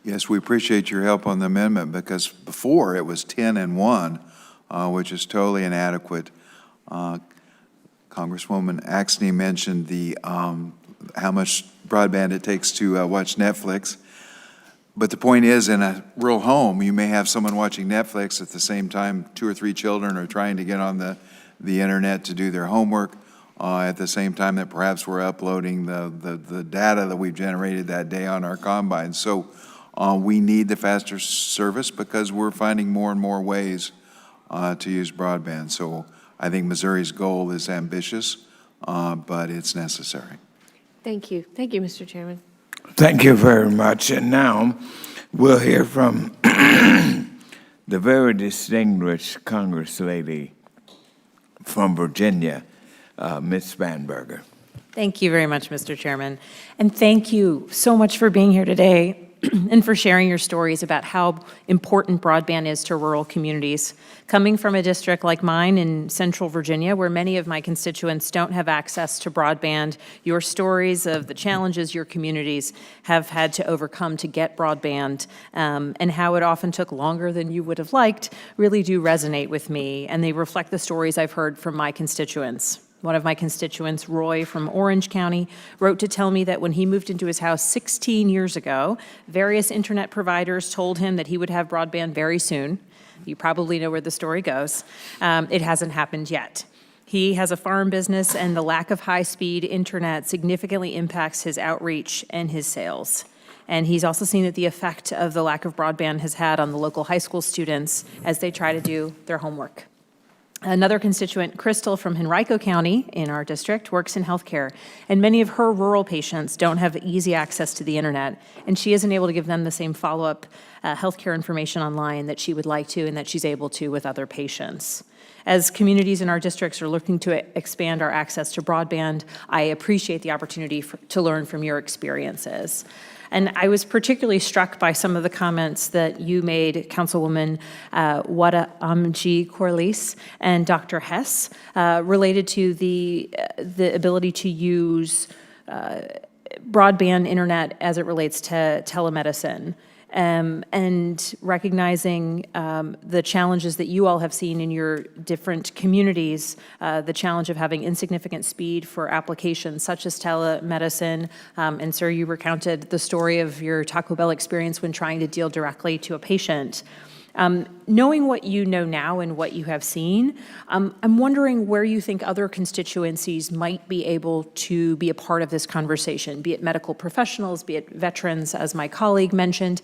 Yes, we appreciate your help on the amendment, because before it was 10 and 1, which is totally inadequate. Congresswoman Axney mentioned the how much broadband it takes to watch Netflix. But the point is, in a rural home, you may have someone watching Netflix at the same time 2 or 3 children are trying to get on the internet to do their homework, at the same time that perhaps we're uploading the data that we've generated that day on our combine. So we need the faster service because we're finding more and more ways to use broadband. So I think Missouri's goal is ambitious, but it's necessary. Thank you. Thank you, Mr. Chairman. Thank you very much. And now we'll hear from the very distinguished Congress lady from Virginia, Ms. Spanberger. Thank you very much, Mr. Chairman. And thank you so much for being here today and for sharing your stories about how important broadband is to rural communities. Coming from a district like mine in central Virginia, where many of my constituents don't have access to broadband, your stories of the challenges your communities have had to overcome to get broadband and how it often took longer than you would have liked really do resonate with me, and they reflect the stories I've heard from my constituents. One of my constituents, Roy from Orange County, wrote to tell me that when he moved into his house 16 years ago, various internet providers told him that he would have broadband very soon. You probably know where the story goes. It hasn't happened yet. He has a farm business, and the lack of high-speed internet significantly impacts his outreach and his sales. And he's also seen that the effect of the lack of broadband has had on the local high school students as they try to do their homework. Another constituent, Crystal from Henrico County in our district, works in healthcare, and many of her rural patients don't have easy access to the internet, and she isn't able to give them the same follow-up healthcare information online that she would like to and that she's able to with other patients. As communities in our districts are looking to expand our access to broadband, I appreciate the opportunity to learn from your experiences. And I was particularly struck by some of the comments that you made, Councilwoman Wada-Amji Corliss and Dr. Hess, related to the ability to use broadband internet as it relates to telemedicine. And recognizing the challenges that you all have seen in your different communities, the challenge of having insignificant speed for applications such as telemedicine. And sir, you recounted the story of your Taco Bell experience when trying to deal directly to a patient. Knowing what you know now and what you have seen, I'm wondering where you think other constituencies might be able to be a part of this conversation, be it medical professionals, be it veterans, as my colleague mentioned.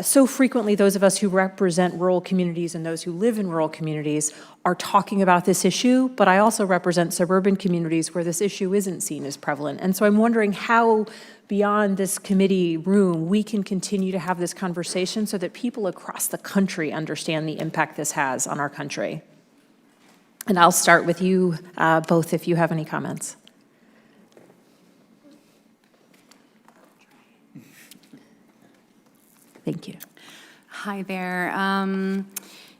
So frequently, those of us who represent rural communities and those who live in rural communities are talking about this issue, but I also represent suburban communities where this issue isn't seen as prevalent. And so I'm wondering how, beyond this committee room, we can continue to have this conversation so that people across the country understand the impact this has on our country. And I'll start with you both if you have any comments. Thank you. Hi there.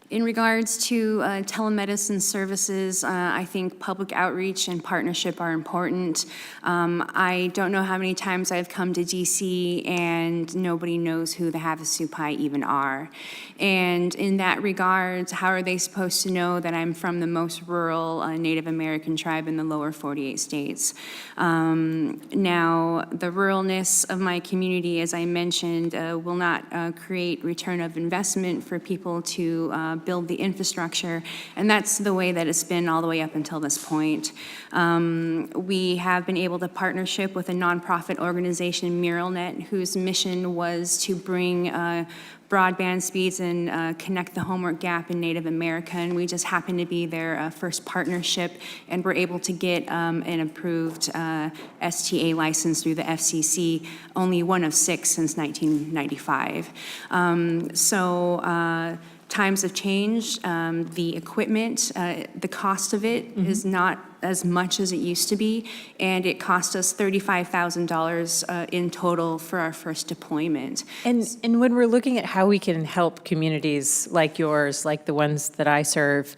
In regards to telemedicine services, I think public outreach and partnership are important. I don't know how many times I've come to DC and nobody knows who the Havasupai even are. And in that regard, how are they supposed to know that I'm from the most rural Native American tribe in the lower 48 states? Now, the ruralness of my community, as I mentioned, will not create return of investment for people to build the infrastructure, and that's the way that it's been all the way up until this point. We have been able to partnership with a nonprofit organization, MuralNet, whose mission was to bring broadband speeds and connect the homework gap in Native America, and we just happened to be their first partnership, and we're able to get an approved STA license through the FCC, only one of 6 since 1995. Times have changed. The equipment, the cost of it is not as much as it used to be, and it cost us $35,000 in total for our first deployment. And when we're looking at how we can help communities like yours, like the ones that I serve,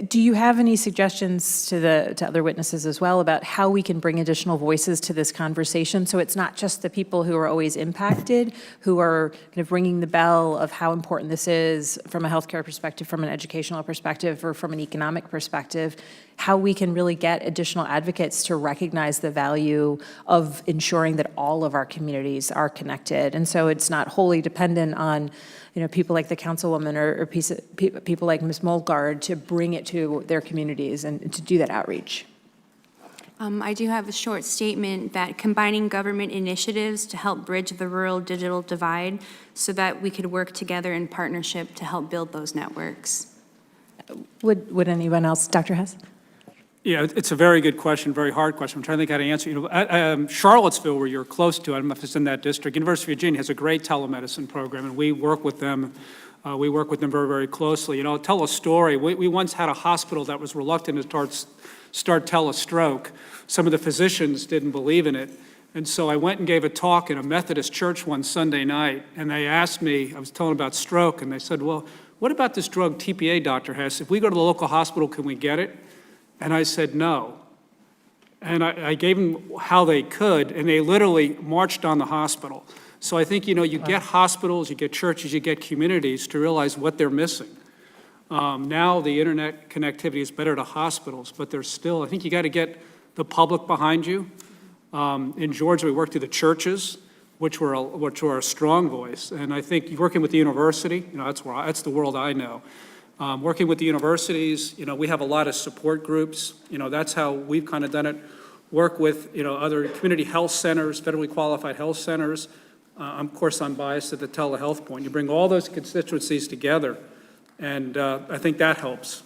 do you have any suggestions to other witnesses as well about how we can bring additional voices to this conversation so it's not just the people who are always impacted who are kind of ringing the bell of how important this is from a healthcare perspective, from an educational perspective, or from an economic perspective, how we can really get additional advocates to recognize the value of ensuring that all of our communities are connected. And so it's not wholly dependent on people like the councilwoman or people like Ms. Molgard to bring it to their communities and to do that outreach. I do have a short statement that combining government initiatives to help bridge the rural digital divide so that we could work together in partnership to help build those networks. Would anyone else? Dr. Hess? Yeah, it's a very good question, very hard question. I'm trying to think how to answer. You know, Charlottesville, where you're close to, I don't know if it's in that district, University of Virginia has a great telemedicine program, and we work with them. We work with them very, very closely. You know, I'll tell a story. We once had a hospital that was reluctant to start telestroke. Some of the physicians didn't believe in it. And so I went and gave a talk in a Methodist church one Sunday night, and they asked me, I was telling about stroke, and they said, well, what about this drug TPA, Dr. Hess? If we go to the local hospital, can we get it? And I said, no. And I gave them how they could, and they literally marched on the hospital. So I think, you know, you get hospitals, you get churches, you get communities to realize what they're missing. Now the internet connectivity is better to hospitals, but there's still, I think you got to get the public behind you. In Georgia, we work through the churches, which were a strong voice. And I think working with the university, you know, that's the world I know. Working with the universities, you know, we have a lot of support groups. You know, that's how we've kind of done it. Work with, you know, other community health centers, federally qualified health centers. Of course, I'm biased at the telehealth point. You bring all those constituencies together, and I think that helps.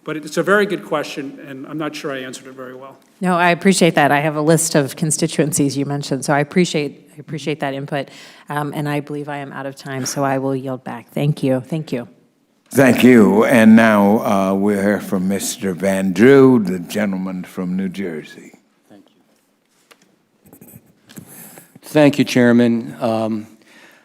But it's a very good question, and I'm not sure I answered it very well. No, I appreciate that. I have a list of constituencies you mentioned, so I appreciate that input. And I believe I am out of time, so I will yield back. Thank you. Thank you. Thank you. And now we'll hear from Mr. Van Drew, the gentleman from New Jersey. Thank you, Chairman.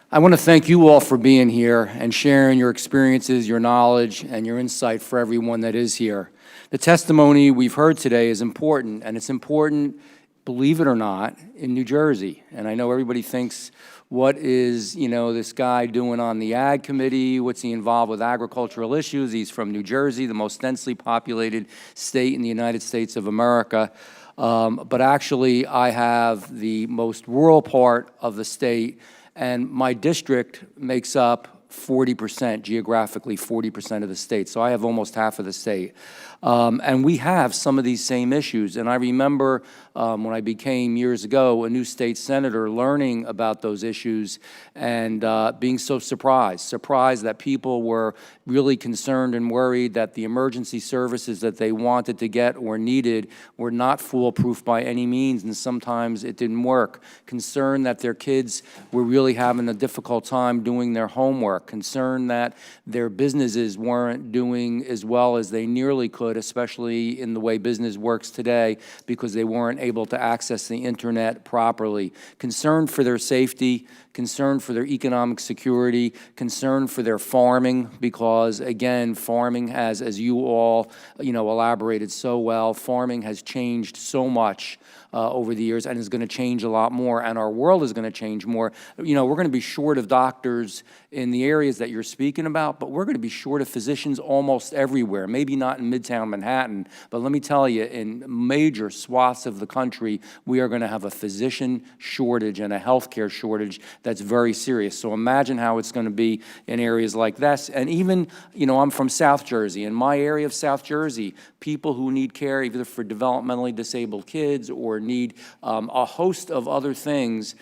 I want to thank you all for being here and sharing your experiences, your knowledge, and your insight for everyone that is here. The testimony we've heard today is important, and it's important, believe it or not, in New Jersey. And I know everybody thinks, what is, you know, this guy doing on the Ag Committee? What's he involved with agricultural issues? He's from New Jersey, the most densely populated state in the United States of America. But actually, I have the most rural part of the state, and my district makes up 40%, geographically 40% of the state. So I have almost half of the state. And we have some of these same issues. And I remember when I became, years ago, a new state senator, learning about those issues and being so surprised that people were really concerned and worried that the emergency services that they wanted to get or needed were not foolproof by any means, and sometimes it didn't work. Concerned that their kids were really having a difficult time doing their homework. Concerned that their businesses weren't doing as well as they nearly could, especially in the way business works today, because they weren't able to access the internet properly. Concerned for their safety, concerned for their economic security, concerned for their farming, because again, farming has, as you all, elaborated so well, farming has changed so much over the years and is going to change a lot more, and our world is going to change more. We're going to be short of doctors in the areas that you're speaking about, but we're going to be short of physicians almost everywhere. Maybe not in Midtown Manhattan, but let me tell you, in major swaths of the country, we are going to have a physician shortage and a healthcare shortage that's very serious. So imagine how it's going to be in areas like this. And even, I'm from South Jersey. In my area of South Jersey, people who need care either for developmentally disabled kids or need a host of other things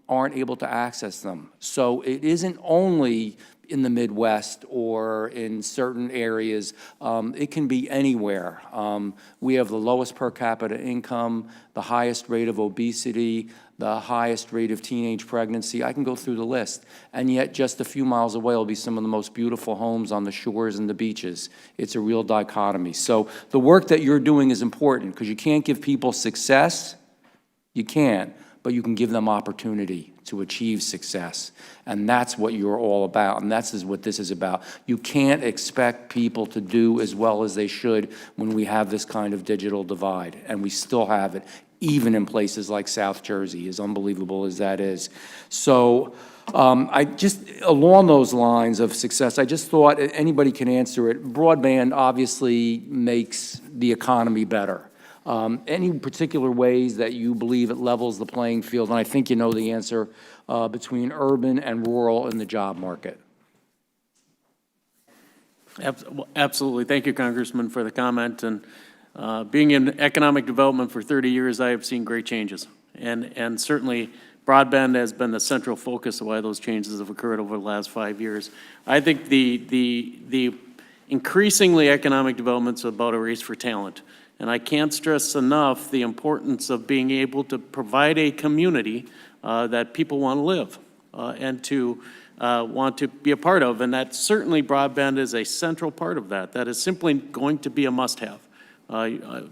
aren't able to access them. So it isn't only in the Midwest or in certain areas. It can be anywhere. We have the lowest per capita income, the highest rate of obesity, the highest rate of teenage pregnancy. I can go through the list. And yet just a few miles away will be some of the most beautiful homes on the shores and the beaches. It's a real dichotomy. So the work that you're doing is important, because you can't give people success. You can't, but you can give them opportunity to achieve success. And that's what you're all about, and that's what this is about. You can't expect people to do as well as they should when we have this kind of digital divide, and we still have it, even in places like South Jersey, as unbelievable as that is. So I just, along those lines of success, I just thought anybody can answer it. Broadband obviously makes the economy better. Any particular ways that you believe it levels the playing field? And I think you know the answer, between urban and rural in the job market. Absolutely. Thank you, Congressman, for the comment. And Being in economic development for 30 years, I have seen great changes. And certainly broadband has been the central focus of why those changes have occurred over the last 5 years. I think the increasingly economic development's about a race for talent. And I can't stress enough the importance of being able to provide a community that people want to live and to want to be a part of. And that certainly broadband is a central part of that. That is simply going to be a must-have.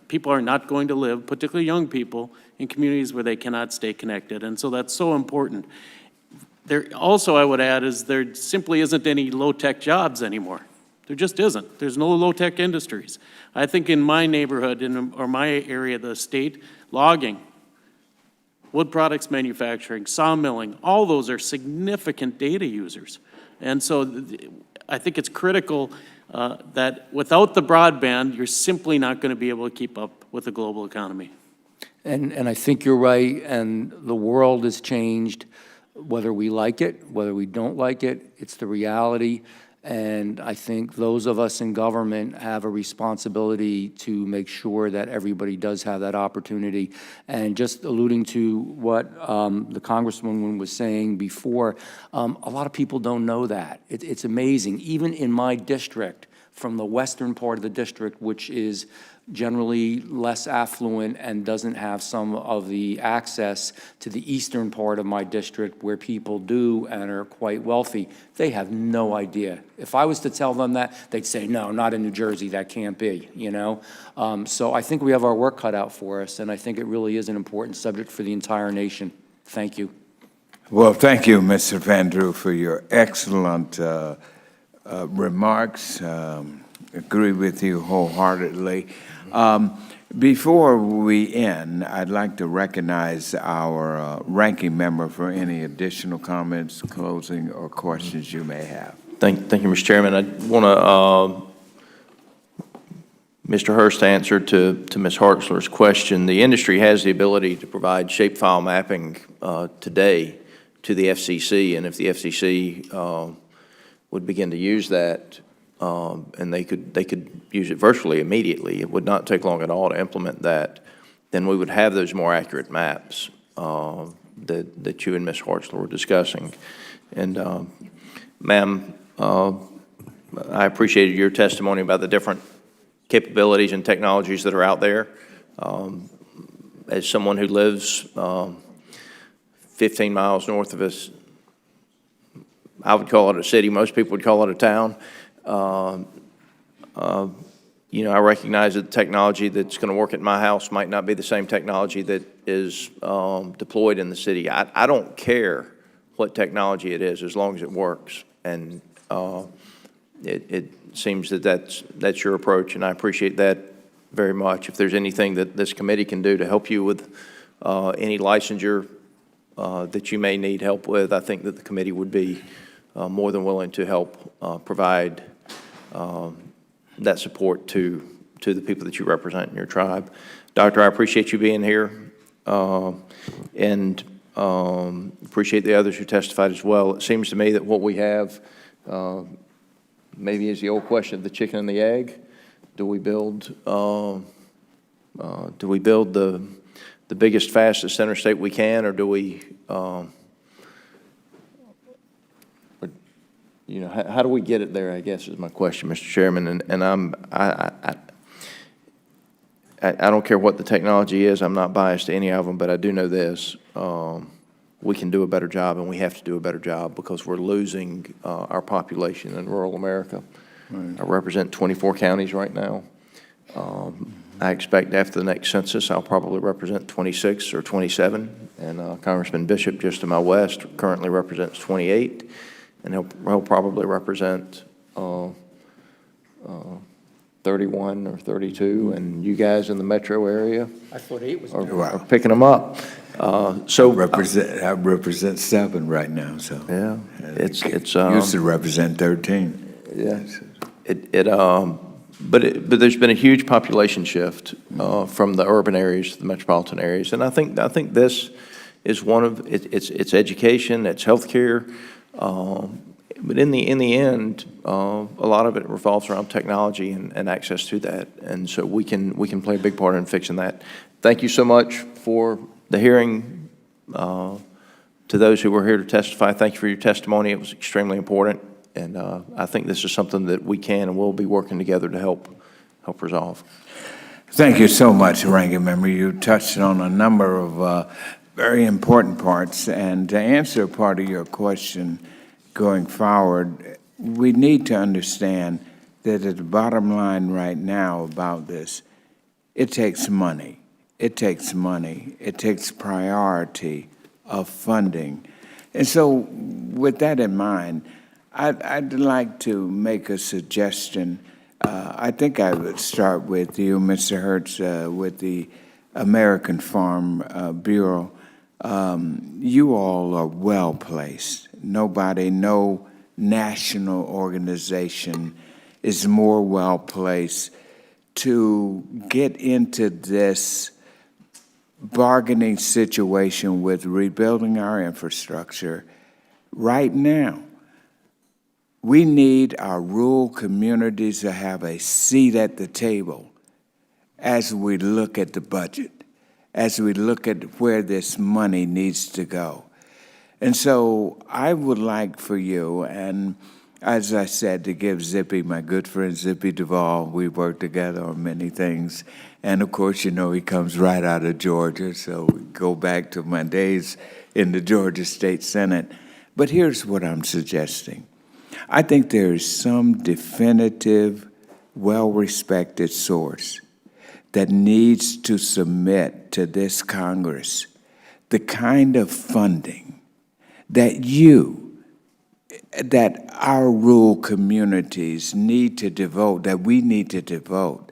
People are not going to live, particularly young people, in communities where they cannot stay connected. And so that's so important. There also, I would add, is there simply isn't any low-tech jobs anymore. There just isn't. There's no low-tech industries. I think in my neighborhood, or my area of the state, logging, wood products manufacturing, sawmilling, all those are significant data users. And so I think it's critical that without the broadband, you're simply not going to be able to keep up with the global economy. And I think you're right, and the world has changed, whether we like it, whether we don't like it, it's the reality. And I think those of us in government have a responsibility to make sure that everybody does have that opportunity. And just alluding to what the Congresswoman was saying before, a lot of people don't know that. It's amazing. Even in my district, from the western part of the district, which is generally less affluent and doesn't have some of the access to the eastern part of my district where people do and are quite wealthy, they have no idea. If I was to tell them that, they'd say, no, not in New Jersey, that can't be, you know? So I think we have our work cut out for us, and I think it really is an important subject for the entire nation. Thank you. Well, thank you, Mr. Vandrew, for your excellent remarks. Agree with you wholeheartedly. Before we end, I'd like to recognize our ranking member for any additional comments, closing, or questions you may have. Thank you, Mr. Chairman. I want Mr. Hurst answer to Ms. Hartzler's question. The industry has the ability to provide shapefile mapping today to the FCC, and if the FCC would begin to use that, and they could use it virtually immediately, it would not take long at all to implement that, then we would have those more accurate maps that you and Ms. Hartzler were discussing. And ma'am, I appreciated your testimony about the different capabilities and technologies that are out there. As someone who lives 15 miles north of us, I would call it a city, most people would call it a town. You know, I recognize that the technology that's going to work at my house might not be the same technology that is deployed in the city. I don't care what technology it is as long as it works. And it seems that that's your approach, and I appreciate that very much. If there's anything that this committee can do to help you with any licensure that you may need help with, I think that the committee would be more than willing to help provide that support to the people that you represent in your tribe. Doctor, I appreciate you being here, and appreciate the others who testified as well. It seems to me that what we have maybe is the old question of the chicken and the egg. Do we build the biggest, fastest interstate we can, or do we you know, how do we get it there, I guess, is my question, Mr. Chairman. And I don't care what the technology is. I'm not biased to any of them, but I do know this. We can do a better job, and we have to do a better job because we're losing our population in rural America. Right. I represent 24 counties right now. I expect after the next census, I'll probably represent 26 or 27, and Congressman Bishop, just to my west, currently represents 28. And he'll probably represent 31 or 32, and you guys in the metro area I thought 8 was are picking them up. So I represent 7 right now. So yeah, it's used to represent 13. Yeah, but there's been a huge population shift from the urban areas to the metropolitan areas, and I think this is one of it's education, it's healthcare. But in the end, a lot of it revolves around technology and access to that. And so we can play a big part in fixing that. Thank you so much for the hearing. To those who were here to testify, thank you for your testimony. It was extremely important. And I think this is something that we can and will be working together to help resolve. Thank you so much, Ranking Member. You touched on a number of very important parts. And to answer part of your question going forward, we need to understand that at the bottom line right now about this, it takes money. It takes money. It takes priority of funding. And so with that in mind, I'd like to make a suggestion. I think I would start with you, Mr. Hertz, with the American Farm Bureau. You all are well placed. No national organization is more well placed to get into this bargaining situation with rebuilding our infrastructure right now. We need our rural communities to have a seat at the table as we look at the budget, as we look at where this money needs to go. And so I would like for you, and as I said, to give Zippy, my good friend Zippy Duvall, we work together on many things. And of course, you know, he comes right out of Georgia, so we go back to my days in the Georgia State Senate. But here's what I'm suggesting. I think there is some definitive, well-respected source that needs to submit to this Congress the kind of funding that our rural communities need to devote, that we need to devote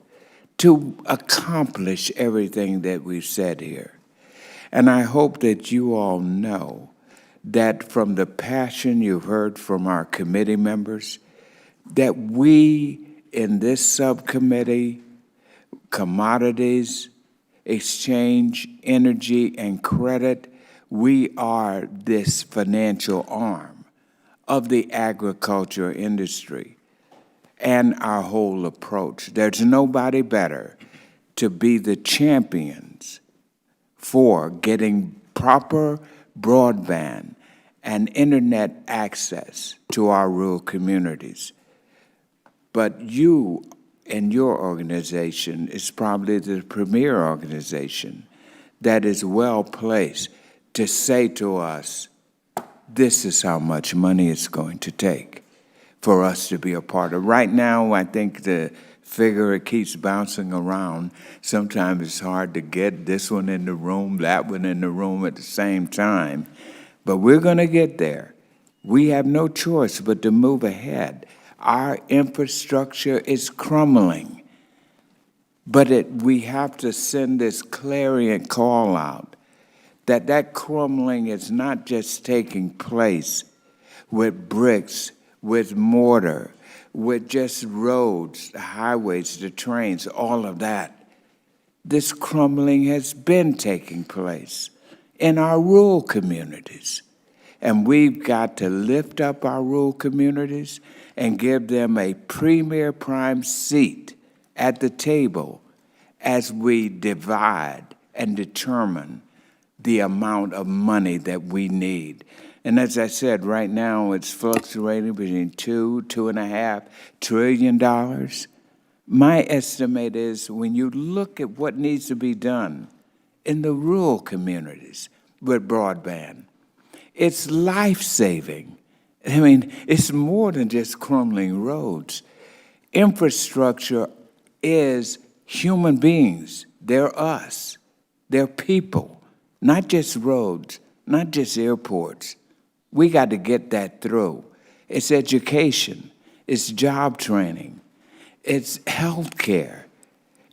to accomplish everything that we've said here. And I hope that you all know that from the passion you've heard from our committee members, that we in this subcommittee, commodities, exchange, energy, and credit, we are this financial arm of the agriculture industry and our whole approach. There's nobody better to be the champions for getting proper broadband and internet access to our rural communities. But you and your organization is probably the premier organization that is well placed to say to us, this is how much money it's going to take for us to be a part of. Right now, I think the figure, it keeps bouncing around. Sometimes it's hard to get this one in the room, that one in the room at the same time. But we're going to get there. We have no choice but to move ahead. Our infrastructure is crumbling. But we have to send this clarion call out that crumbling is not just taking place with bricks, with mortar, with just roads, the highways, the trains, all of that. This crumbling has been taking place in our rural communities. And we've got to lift up our rural communities and give them a premier prime seat at the table as we divide and determine the amount of money that we need. And as I said, right now it's fluctuating between $2.5 trillion. My estimate is when you look at what needs to be done in the rural communities with broadband, it's life-saving. I mean, it's more than just crumbling roads. Infrastructure is human beings. They're us. They're people. Not just roads, not just airports. We got to get that through. It's education. It's job training. It's health care.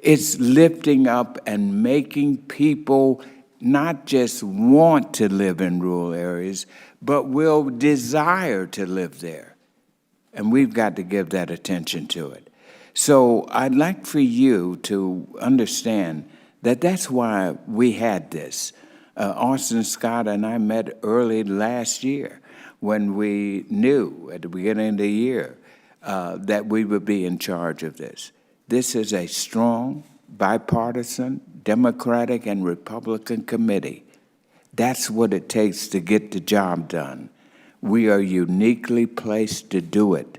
It's lifting up and making people not just want to live in rural areas, but will desire to live there. And we've got to give that attention to it. So I'd like for you to understand that that's why we had this. Austin Scott and I met early last year. when we knew at the beginning of the year that we would be in charge of this. This is a strong, bipartisan, Democratic and Republican committee. That's what it takes to get the job done. We are uniquely placed to do it,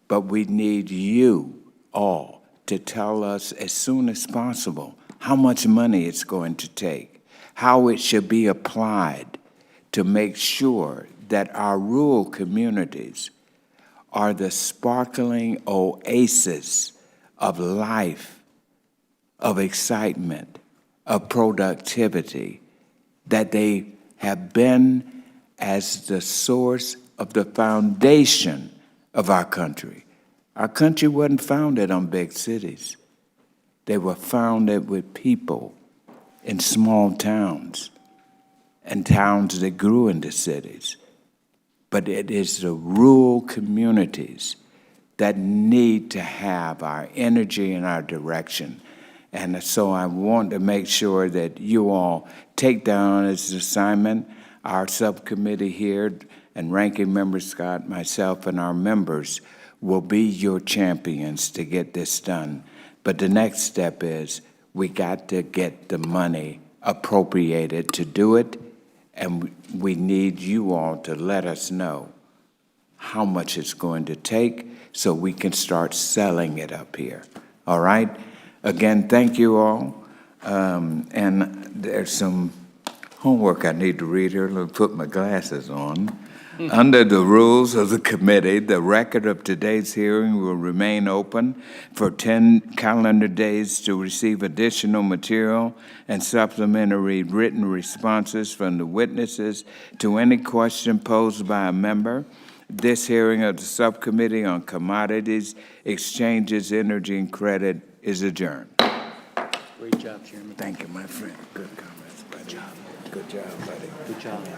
but we need you all to tell us as soon as possible how much money it's going to take, how it should be applied to make sure that our rural communities are the sparkling oasis of life, of excitement, of productivity, that they have been as the source of the foundation of our country. Our country wasn't founded on big cities. They were founded with people in small towns and towns that grew into cities. But it is the rural communities that need to have our energy and our direction. And so I want to make sure that you all take down as an assignment. Our subcommittee here, and Ranking Member Scott, myself, and our members will be your champions to get this done. But the next step is we got to get the money appropriated to do it, and we need you all to let us know how much it's going to take so we can start selling it up here. All right? Again, thank you all. And there's some homework I need to read here. Let me put my glasses on. Under the rules of the committee, the record of today's hearing will remain open for 10 calendar days to receive additional material and supplementary written responses from the witnesses to any question posed by a member. This hearing of the Subcommittee on Commodities, Exchanges, Energy, and Credit is adjourned. Great job, Chairman. Thank you, my friend. Good comments, buddy. Good job, buddy. Good job.